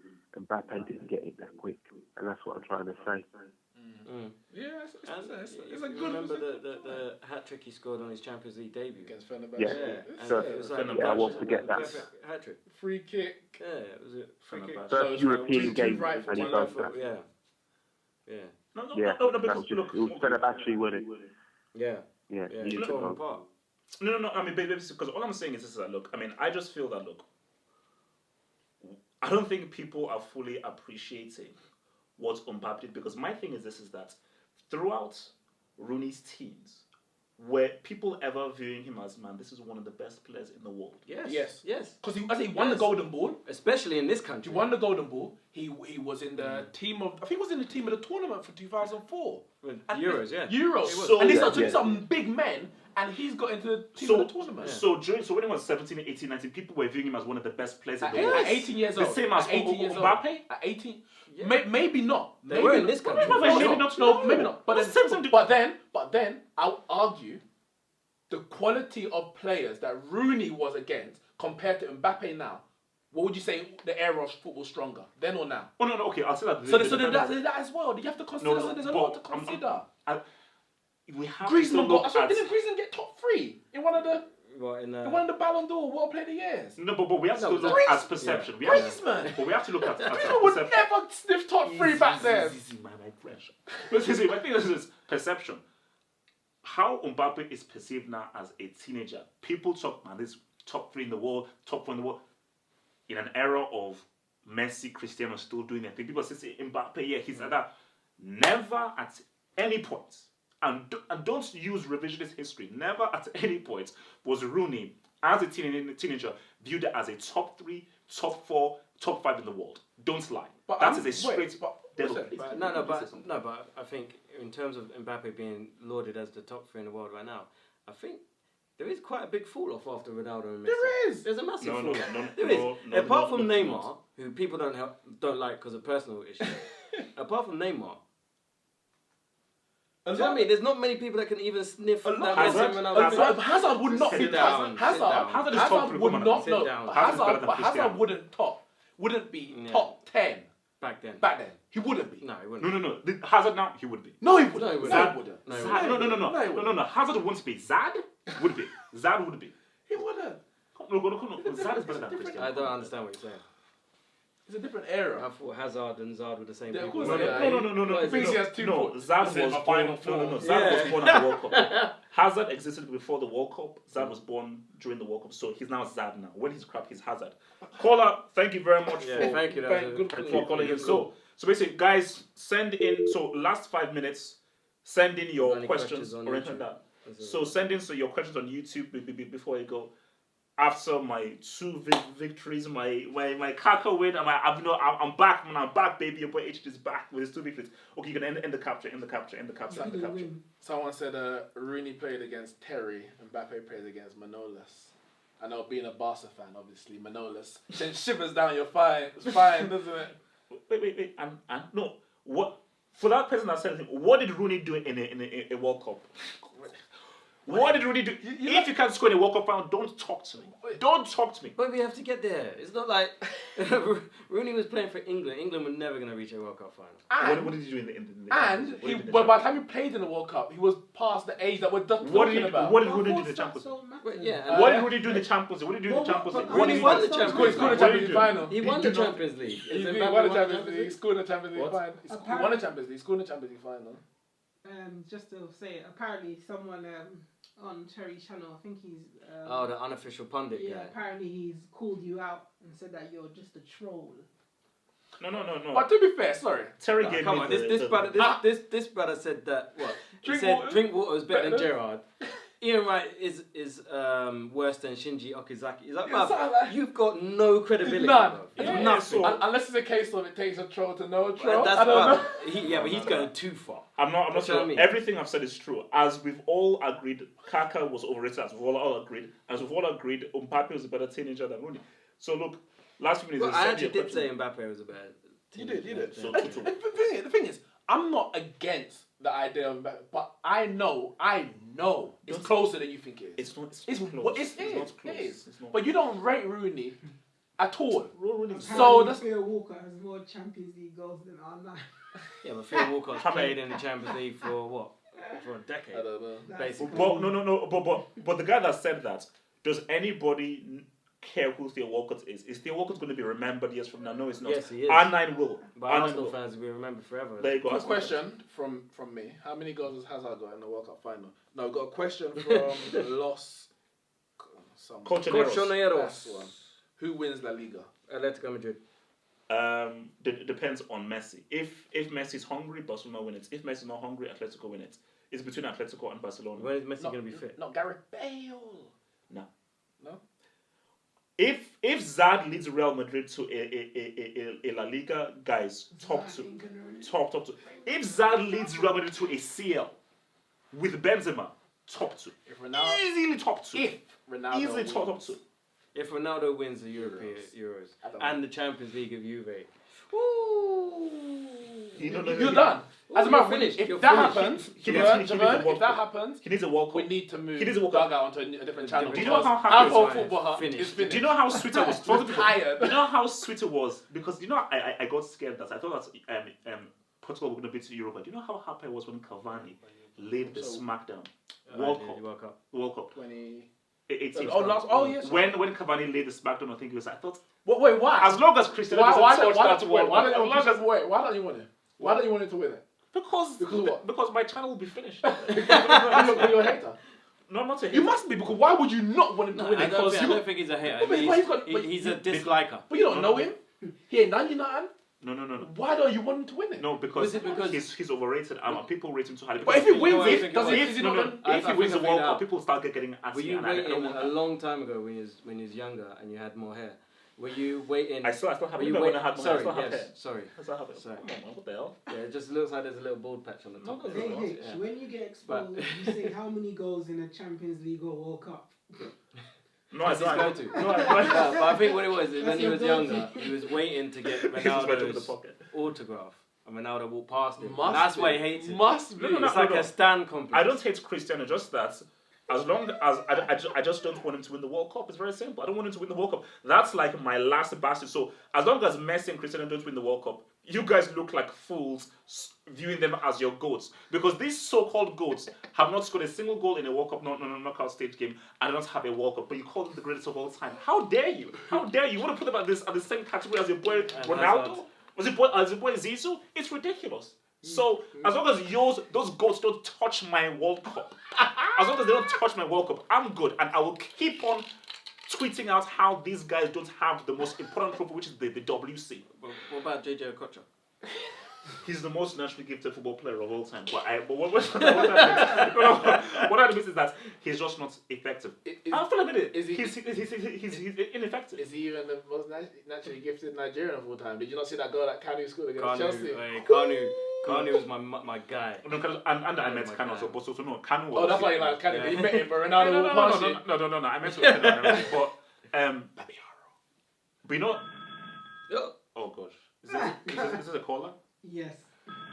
Mbappe didn't get it that quick. And that's what I'm trying to say. Yeah, it's a good. Remember the hat trick he scored on his Champions League debut against Fenerbahce. I won't forget that. Hat trick. Free kick. Yeah, it was a free kick. First European game, and he does that. Yeah. No, because it was Fenerbahce, wasn't it? Yeah. He tore them apart. No. I mean, because all I'm saying is that look. I mean, I just feel that look. I don't think people are fully appreciating what Mbappé did, because my thing is that throughout Rooney's teams, were people ever viewing him as, man, this is one of the best players in the world? Yes. Because he won Yes. the Golden Ball, especially in this country. He won the Golden Ball. He was in the team of, I think he was in the team of the tournament for 2004. Euros, yeah. Euros. So, and these are big men, and he's got into the team of the tournament. So when he was 17, 18, 19, people were viewing him as one of the best players in the world. At 18 years old. The same as Mbappé? At 18. Yeah. Maybe not. They were in this country. Maybe not. But then, I'll argue the quality of players that Rooney was against compared to Mbappe now. What would you say the era of football stronger, then or now? Oh, no, okay, I'll say that. So there's that as well. You have to consider, there's a lot to consider. Griezmann didn't Griezmann get top 3 in one of the... in one of the Ballon d'Or World Player of the Years? No, but we have to look at perception. Yeah. Griezmann! But we have to look at Griezmann would never sniff top 3 back then. My thing is perception. How Mbappe is perceived now as a teenager. People talk, man, this top 3 in the world, top 4 in the world. In an era of Messi, Cristiano still doing their thing. People say Mbappe, yeah, he's like that. Never at any point, and don't use revisionist history, never at any point was Rooney, as a teenager, viewed as a top 3, top 4, top 5 in the world. Don't lie. But that is a straight... But I think in terms of Mbappe being lauded as the top 3 in the world right now, I think there is quite a big fall off after Ronaldo and Messi. There's a massive fall off. There is. Apart from Neymar, who people don't like because of personal issues. Apart from Neymar, do you know what I mean? There's not many people that can even sniff that Messi and Ronaldo. Hazard would not be top. Hazard would not. No, Hazard wouldn't be top 10 back then. He wouldn't be. No, he wouldn't. No. Hazard now, he would be. No, he wouldn't. Zad wouldn't. No. Hazard wouldn't be. Zad would be. Zad would be. He wouldn't. No. Zad is better than Cristiano. I don't understand what you're saying. It's a different era. I thought Hazard and Zad were the same people. No. He thinks he has 2 foot. Zad was born. No. Zad was born at the World Cup. Hazard existed before the World Cup. Zad was born during the World Cup, so he's now Zad now. When he's crap, he's Hazard. Caller, thank you very much for calling in. So basically, guys, send in. So last 5 minutes, send in your questions or anything like that. So send in your questions on YouTube before you go. After my 2 victories, my Kaka win, I'm back, man. I'm back, baby. Your boy H is back with his 2 victories. Okay, you can end the capture. Someone said Rooney played against Terry and Mbappe played against Manolas. I know, being a Barca fan, obviously, Manolas sends shivers down your spine, doesn't it? Wait, and no. What for that person that said anything? What did Rooney do in a World Cup? What did Rooney do? If you can't score in a World Cup final, don't talk to me. Don't talk to me. But we have to get there. It's not like Rooney was playing for England. England were never going to reach a World Cup final. And what did he do in the by the time he played in the World Cup, he was past the age that we're talking about. What did Rooney do in the Champions League? What did Rooney do in the Champions League? He won the Champions League final. He won the Champions League. He won the Champions League. He scored the Champions League final. He won the Champions League. He scored the Champions League final. Just to say, apparently someone on Terry's channel, I think he's... the unofficial pundit guy. Apparently he's called you out and said that you're just a troll. No. But to be fair, sorry. Terry gave come me on, this brother said that, what? He said drink water is better than Gerrard. Ian Wright is worse than Shinji Okazaki. He's like, you've got no credibility. None. Yeah, nothing. Unless it's a case of it takes a troll to know a troll. That's I don't know. But he's going too far. I'm not sure. Everything I've said is true. As we've all agreed, Kaka was overrated. As we've all agreed, Mbappe was a better teenager than Rooney. So look, last few minutes. I actually did say Mbappe was a better teenager. You did. So, the thing is, I'm not against the idea of Mbappe, but I know it's closer than you think it is. It's not close. It is. But you don't rate Rooney at all. So Theo Walker has more Champions League goals than R9. Yeah, but Theo Walker's played in the Champions League for what? For a decade. I don't know. Basically. But no. But the guy that said that, does anybody care who Theo Walcott is. Is Theo Walcott going to be remembered years from now? No, it's not. Yes, he is. R9 will. But Arsenal fans will be remembered forever. There you go. Quick question from me. How many goals has Hazard got in the World Cup final? No, we've got a question from Los... Colchoneros. Who wins La Liga? Atletico Madrid. Depends on Messi. If Messi's hungry, Barcelona win it. If Messi's not hungry, Atletico win it. It's between Atletico and Barcelona. When is Messi going to be fit? Not Gareth Bale. No. No? If Zad leads Real Madrid to a La Liga, guys, top two. If Zad leads Real Madrid to a CL with Benzema, top two. If Ronaldo, easily top two. If Ronaldo easily wins. top two. If Ronaldo wins the Euros and the Champions League of Juve, you're done. As a matter of fact, if that happens, he needs a World Cup. We need to move Dugout onto a different channel. Do you know how happy football is finished? Do you know how sweet I was? Tired. Do you know how sweet it was? Because I got scared that I thought that Portugal were going to beat Europe. Do you know how happy I was when Cavani laid the smackdown? World Cup. 2018. Yes. When Cavani laid the smackdown, I think it was. I thought. Wait, why? As long as Cristiano why don't you want it? Why don't you want it to win it? Because my channel will be finished. You're a hater. No, I'm not a hater. You must be, because why would you not want him to win it? I don't think he's a hater. He's a disliker. But you don't know him. He ain't done you nothing. No. Why don't you want him to win it? No, because he's overrated. People rate him too highly. But if he wins if he wins the World Cup, people start getting at me. Were you waiting a long time ago when he was younger and you had more hair? Were you waiting? I still have it when I had more hair. Sorry. Come on, man, what the hell? Yeah, it just looks like there's a little bald patch on the top. When you get exposed, you say how many goals in a Champions League or World Cup? No, I don't. But I think what it was is when he was younger, he was waiting to get Ronaldo's autograph. And Ronaldo walked past him. That's why he hates him. It's like a stand complex. I don't hate Cristiano, just that. As long as I just don't want him to win the World Cup. It's very simple. I don't want him to win the World Cup. That's like my last bastion. So as long as Messi and Cristiano don't win the World Cup, you guys look like fools viewing them as your goats. Because these so-called goats have not scored a single goal in a World Cup knockout stage game and don't have a World Cup. But you call them the greatest of all time. How dare you? How dare you? You want to put them at the same category as your boy Ronaldo? As your boy Zizou? It's ridiculous. So as long as those goats don't touch my World Cup, as long as they don't touch my World Cup, I'm good, and I will keep on tweeting out how these guys don't have the most important trophy, which is the WC. What about JJ Okocha? He's the most naturally gifted football player of all time. But what I mean is that he's just not effective. I feel like it. He's ineffective. Is he even the most naturally gifted Nigerian of all time? Did you not see that goal that Kanu scored against Chelsea? Kanu was my guy. No, and I met Kanu also, but so no, Kanu was. Oh, that's why you like Kanu. You met him, but Ronaldo will pass you. No. I met Kanu, but but you know. Oh gosh, is this a caller? Yes.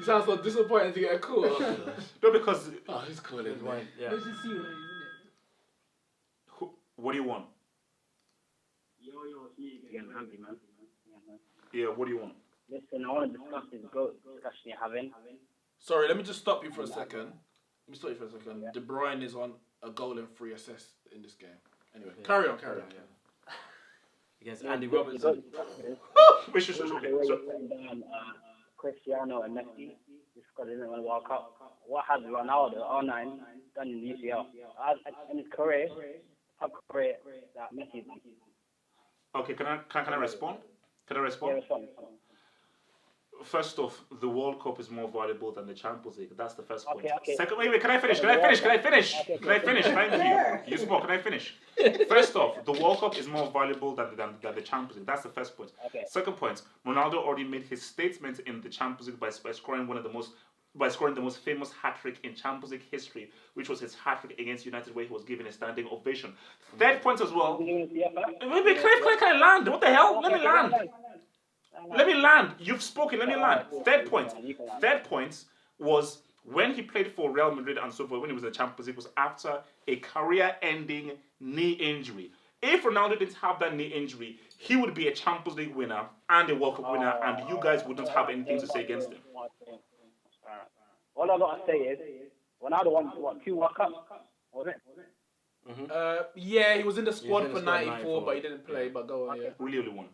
You sound so disappointed to get a call. No, because he's calling. Yeah. Let's just see what it is, isn't it? What do you want? Yeah, what do you want? Listen, I want to discuss this goat discussion you're having. Sorry, let me just stop you for a second. De Bruyne is on a goal and 3 assists in this game. Anyway, carry on. Yeah. Against Andy Robertson. Cristiano and Messi, just because they didn't win the World Cup. What has Ronaldo, R9, done in the UCL? In his career, that Messi. Okay, can I respond? Can I respond? Yeah, respond. First off, the World Cup is more valuable than the Champions League. That's the first point. Okay. Second, wait, can I finish? Thank you. You spoke. Can I finish? First off, the World Cup is more valuable than the Champions League. That's the first point. Okay. Second point, Ronaldo already made his statement in the Champions League by scoring the most famous hat-trick in Champions League history, which was his hat-trick against United, where he was given a standing ovation. Third point as well. Maybe can I land? What the hell? Let me land. You've spoken. Let me land. Third point was when he played for Real Madrid and so forth, when he was in the Champions League, was after a career-ending knee injury. If Ronaldo didn't have that knee injury, he would be a Champions League winner and a World Cup winner, and you guys wouldn't have anything to say against him. All I gotta say is, Ronaldo won 2 World Cups, was it? Yeah, he was in the squad in the for squad 94, but he didn't play. But go on, yeah. Willie only won.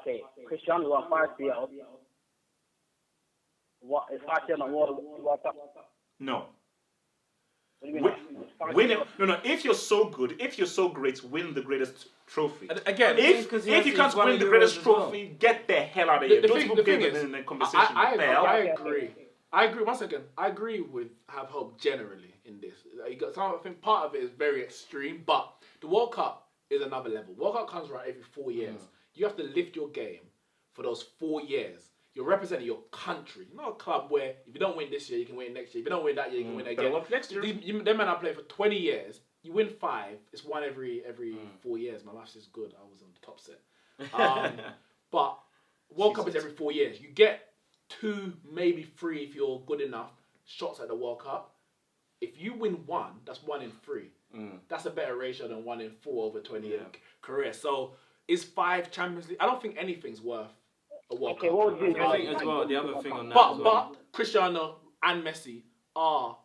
Okay, Cristiano won 5 CL. What is 5 CL not World Cup? No. What do you mean? Win it. No. If you're so good, if you're so great, win the greatest trophy. And again, if you can't win the greatest trophy, get the hell out of here. Don't even get in the conversation. I agree. I agree. Once again, I agree with have hope generally in this. I think part of it is very extreme, but the World Cup is another level. World Cup comes around every 4 years. You have to lift your game for those 4 years. You're representing your country, not a club where if you don't win this year, you can win next year. If you don't win that year, you can win again. Next year. Them men are playing for 20 years. You win 5. It's one every 4 years. My maths is good. I was on the top set. But World Cup is every 4 years. You get 2, maybe 3 if you're good enough shots at the World Cup. If you win 1, that's 1 in 3. That's a better ratio than 1 in 4 over 20-year career. So is 5 Champions League? I don't think anything's worth a World Cup. What would you I think as well, the other thing on that but Cristiano and Messi are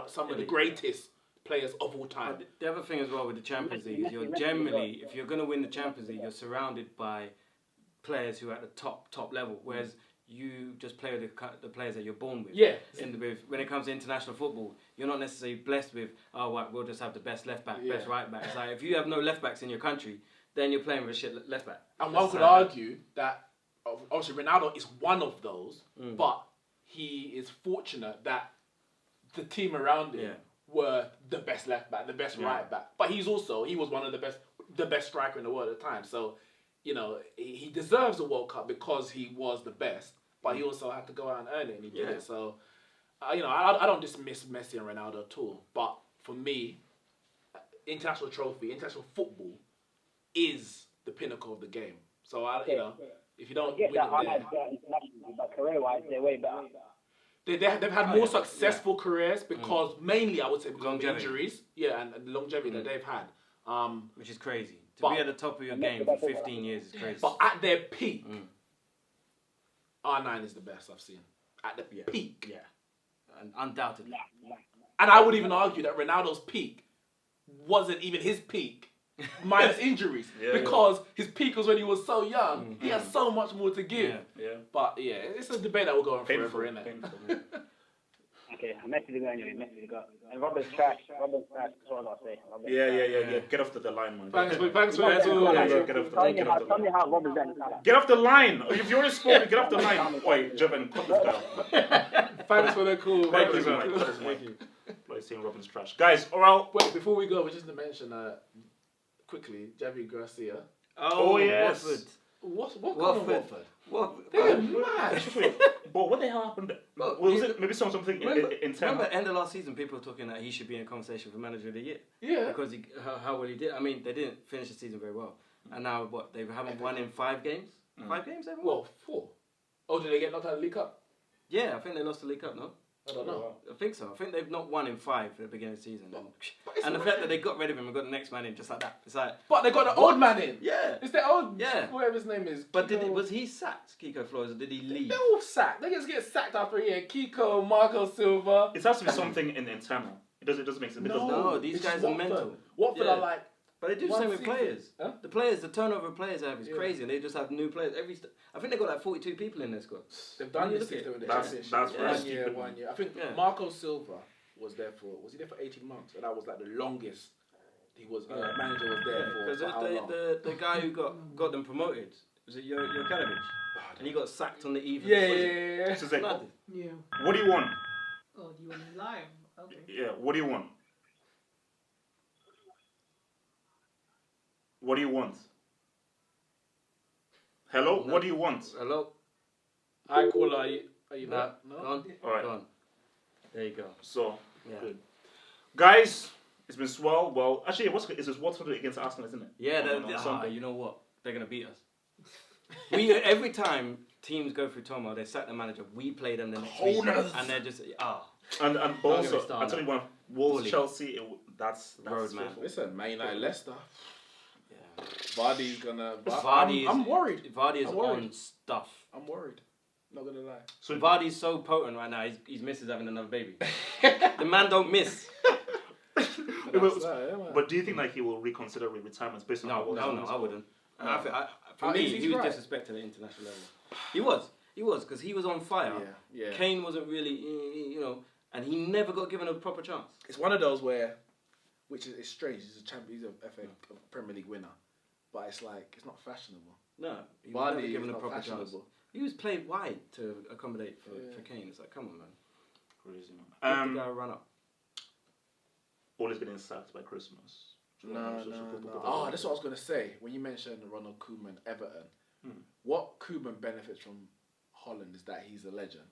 some of the greatest players of all time. The other thing as well with the Champions League is you're generally, if you're going to win the Champions League, you're surrounded by players who are at the top level, whereas you just play with the players that you're born with. Yeah. When it comes to international football, you're not necessarily blessed with, we'll just have the best left back, best right back. It's like, if you have no left backs in your country, then you're playing with a shit left back. And one could argue that obviously Ronaldo is one of those, but he is fortunate that the team around him were the best left back, the best right back. But he was one of the best striker in the world at the time. So, he deserves a World Cup because he was the best, but he also had to go out and earn it, and he did it. So, I don't dismiss Messi and Ronaldo at all. But for me, international trophy, international football is the pinnacle of the game. So, if you don't win it there, but career-wise, they're way better. They've had more successful careers because mainly, I would say, because of injuries. Yeah, and the longevity that they've had. Which is crazy. To be at the top of your game for 15 years is crazy. But at their peak, R9 is the best I've seen. At the peak. Yeah. And undoubtedly. And I would even argue that Ronaldo's peak wasn't even his peak. Minus injuries, because his peak was when he was so young. He has so much more to give. But it's a debate that will go on forever, isn't it? Okay, Messi to go anyway. Messi to go. And Robin's trash. That's what I gotta say. Yeah. Get off the line, man. Thanks for that. Tell me how Robin's done. Get off the line. If you already spoken, get off the line. Wait, Jevon, cut this guy. Thanks for the call. Thank you, man. Thank you. Saying Robin's trash, guys. All wait, before we go, we just to mention quickly, Javi Garcia. Oh yes. Watford. What? They're mad. But what the hell happened? Was it maybe something internal? Remember, end of last season, people were talking that he should be in a conversation for Manager of the Year. Yeah. Because how well he did. I mean, they didn't finish the season very well. And now, they haven't won in 5 games? 5 games, everyone? Well, 4. Oh, did they get knocked out of the League Cup? Yeah, I think they lost the League Cup, no? I don't know. I think so. I think they've not won in 5 at the beginning of the season. And the fact that they got rid of him and got the next man in just like that. It's like, but they got the old man in. Yeah. It's their old, whatever his name is. But was he sacked, Kiko Flores, or did he leave? They're all sacked. They just get sacked after a year. Kiko, Marco Silva. It has to be something internal. It doesn't make sense. No, these guys are mental. Watford are like. But they do the same with players. Huh? The turnover of players is crazy, and they just have new players. I think they got like 42 people in their squad. They've done this system in the championship. That's 1 year. I think Marco Silva was he there for 18 months? And that was like the longest he was. Manager was there for. Because the guy who got them promoted was it Jokanovic, and he got sacked on the eve. Yeah. So what do you want? Oh, do you want it live? Okay. Yeah. What do you want? What do you want? Hello? No. What do you want? Hello? Hi, caller. Are you there? No? All right. Go on. There you go. So, good. Guys, it's been swell. Well, actually, is this Watford against Arsenal, isn't it? Yeah, you know what? They're going to beat us. Every time teams go through turmoil, they sack the manager. We play them the next week. And they're just, And also, I'll tell you one, Wolves, Chelsea, that's road, man. Listen, Man United, Leicester. Vardy's gonna. I'm worried. Vardy is on stuff. I'm worried. Not gonna lie. So Vardy's so potent right now. He's misses having another baby. The man don't miss. But do you think like he will reconsider retirement based on No, I wouldn't. For me, he was disrespected at international level. He was, because he was on fire. Yeah. Kane wasn't really, and he never got given a proper chance. It's one of those where, which is strange. He's a champion. He's a FA Premier League winner, but it's like it's not fashionable. No, he was never given a proper chance. He was played wide to accommodate for Kane. It's like, come on, man. Crazy, man. Give the guy a run up. Always getting sacked by Christmas. No. Oh, that's what I was gonna say. When you mentioned Ronald Koeman, Everton, what Koeman benefits from Holland is that he's a legend.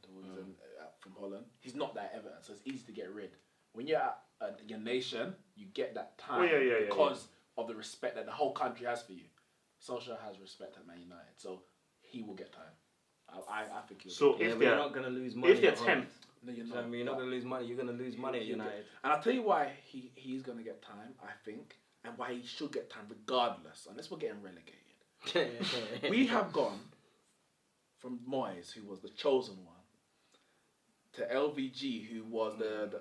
From Holland, he's not that Everton, so it's easy to get rid. When you're at your nation, you get that time because of the respect that the whole country has for you. Solskjaer has respect at Man United, so he will get time. I think he'll. So if they're not gonna lose money, if they're 10th, no, you're not. You're not gonna lose money. You're gonna lose money at United. And I'll tell you why he's gonna get time. I think, and why he should get time regardless, unless we're getting relegated. We have gone from Moyes, who was the chosen one, to LVG, who was the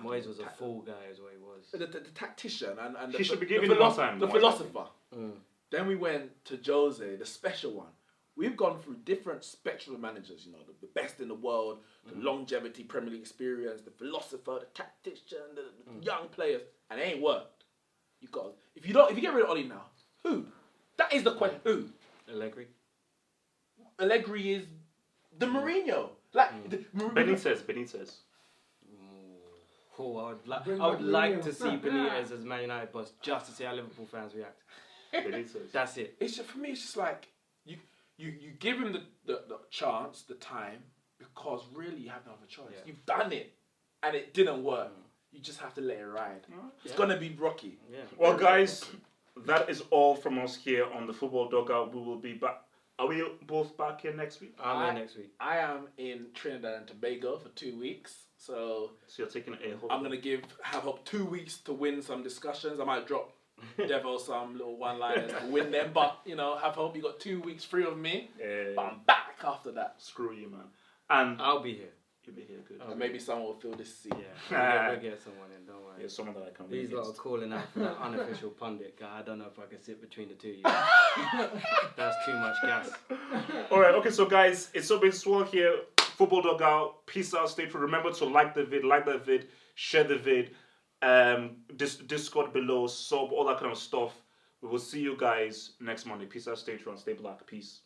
Moyes was a fool guy, is what he was. The tactician and he should be given more time. The philosopher. Then we went to Jose, the special one. We've gone through different spectrum of managers. The best in the world, the longevity, Premier League experience, the philosopher, the tactician, the young players, and it ain't worked. If you get rid of Oli now, who? That is the question. Who? Allegri is the Mourinho. Benitez. Oh, I would like to see Benitez as Man United boss just to see how Liverpool fans react. Benitez. That's it. For me, it's just like you give him the chance, the time, because really you have no other choice. Yeah. You've done it, and it didn't work. You just have to let it ride. It's gonna be rocky. Yeah. Well, guys, that is all from us here on the Football Dugout. We will be back. Are we both back here next week? I'm here next week. I am in Trinidad and Tobago for 2 weeks. So you're taking I'm gonna have up 2 weeks to win some discussions. I might drop Devo some little one-liners to win them, but have hope. You got 2 weeks free of me. But I'm back after that. Screw you, man. And I'll be here. You'll be here, good. And maybe someone will fill this seat. Yeah, we'll get someone in. Don't worry. Yeah, someone that I can. These lot are calling out for that unofficial pundit guy. I don't know if I can sit between the two of you. That's too much gas. All right. Okay. So guys, it's been Swole here. Football Dugout. Peace out. Stay true. Remember to like the vid, share the vid, Discord below, sub, all that kind of stuff. We will see you guys next Monday. Peace out. Stay true and stay black. Peace.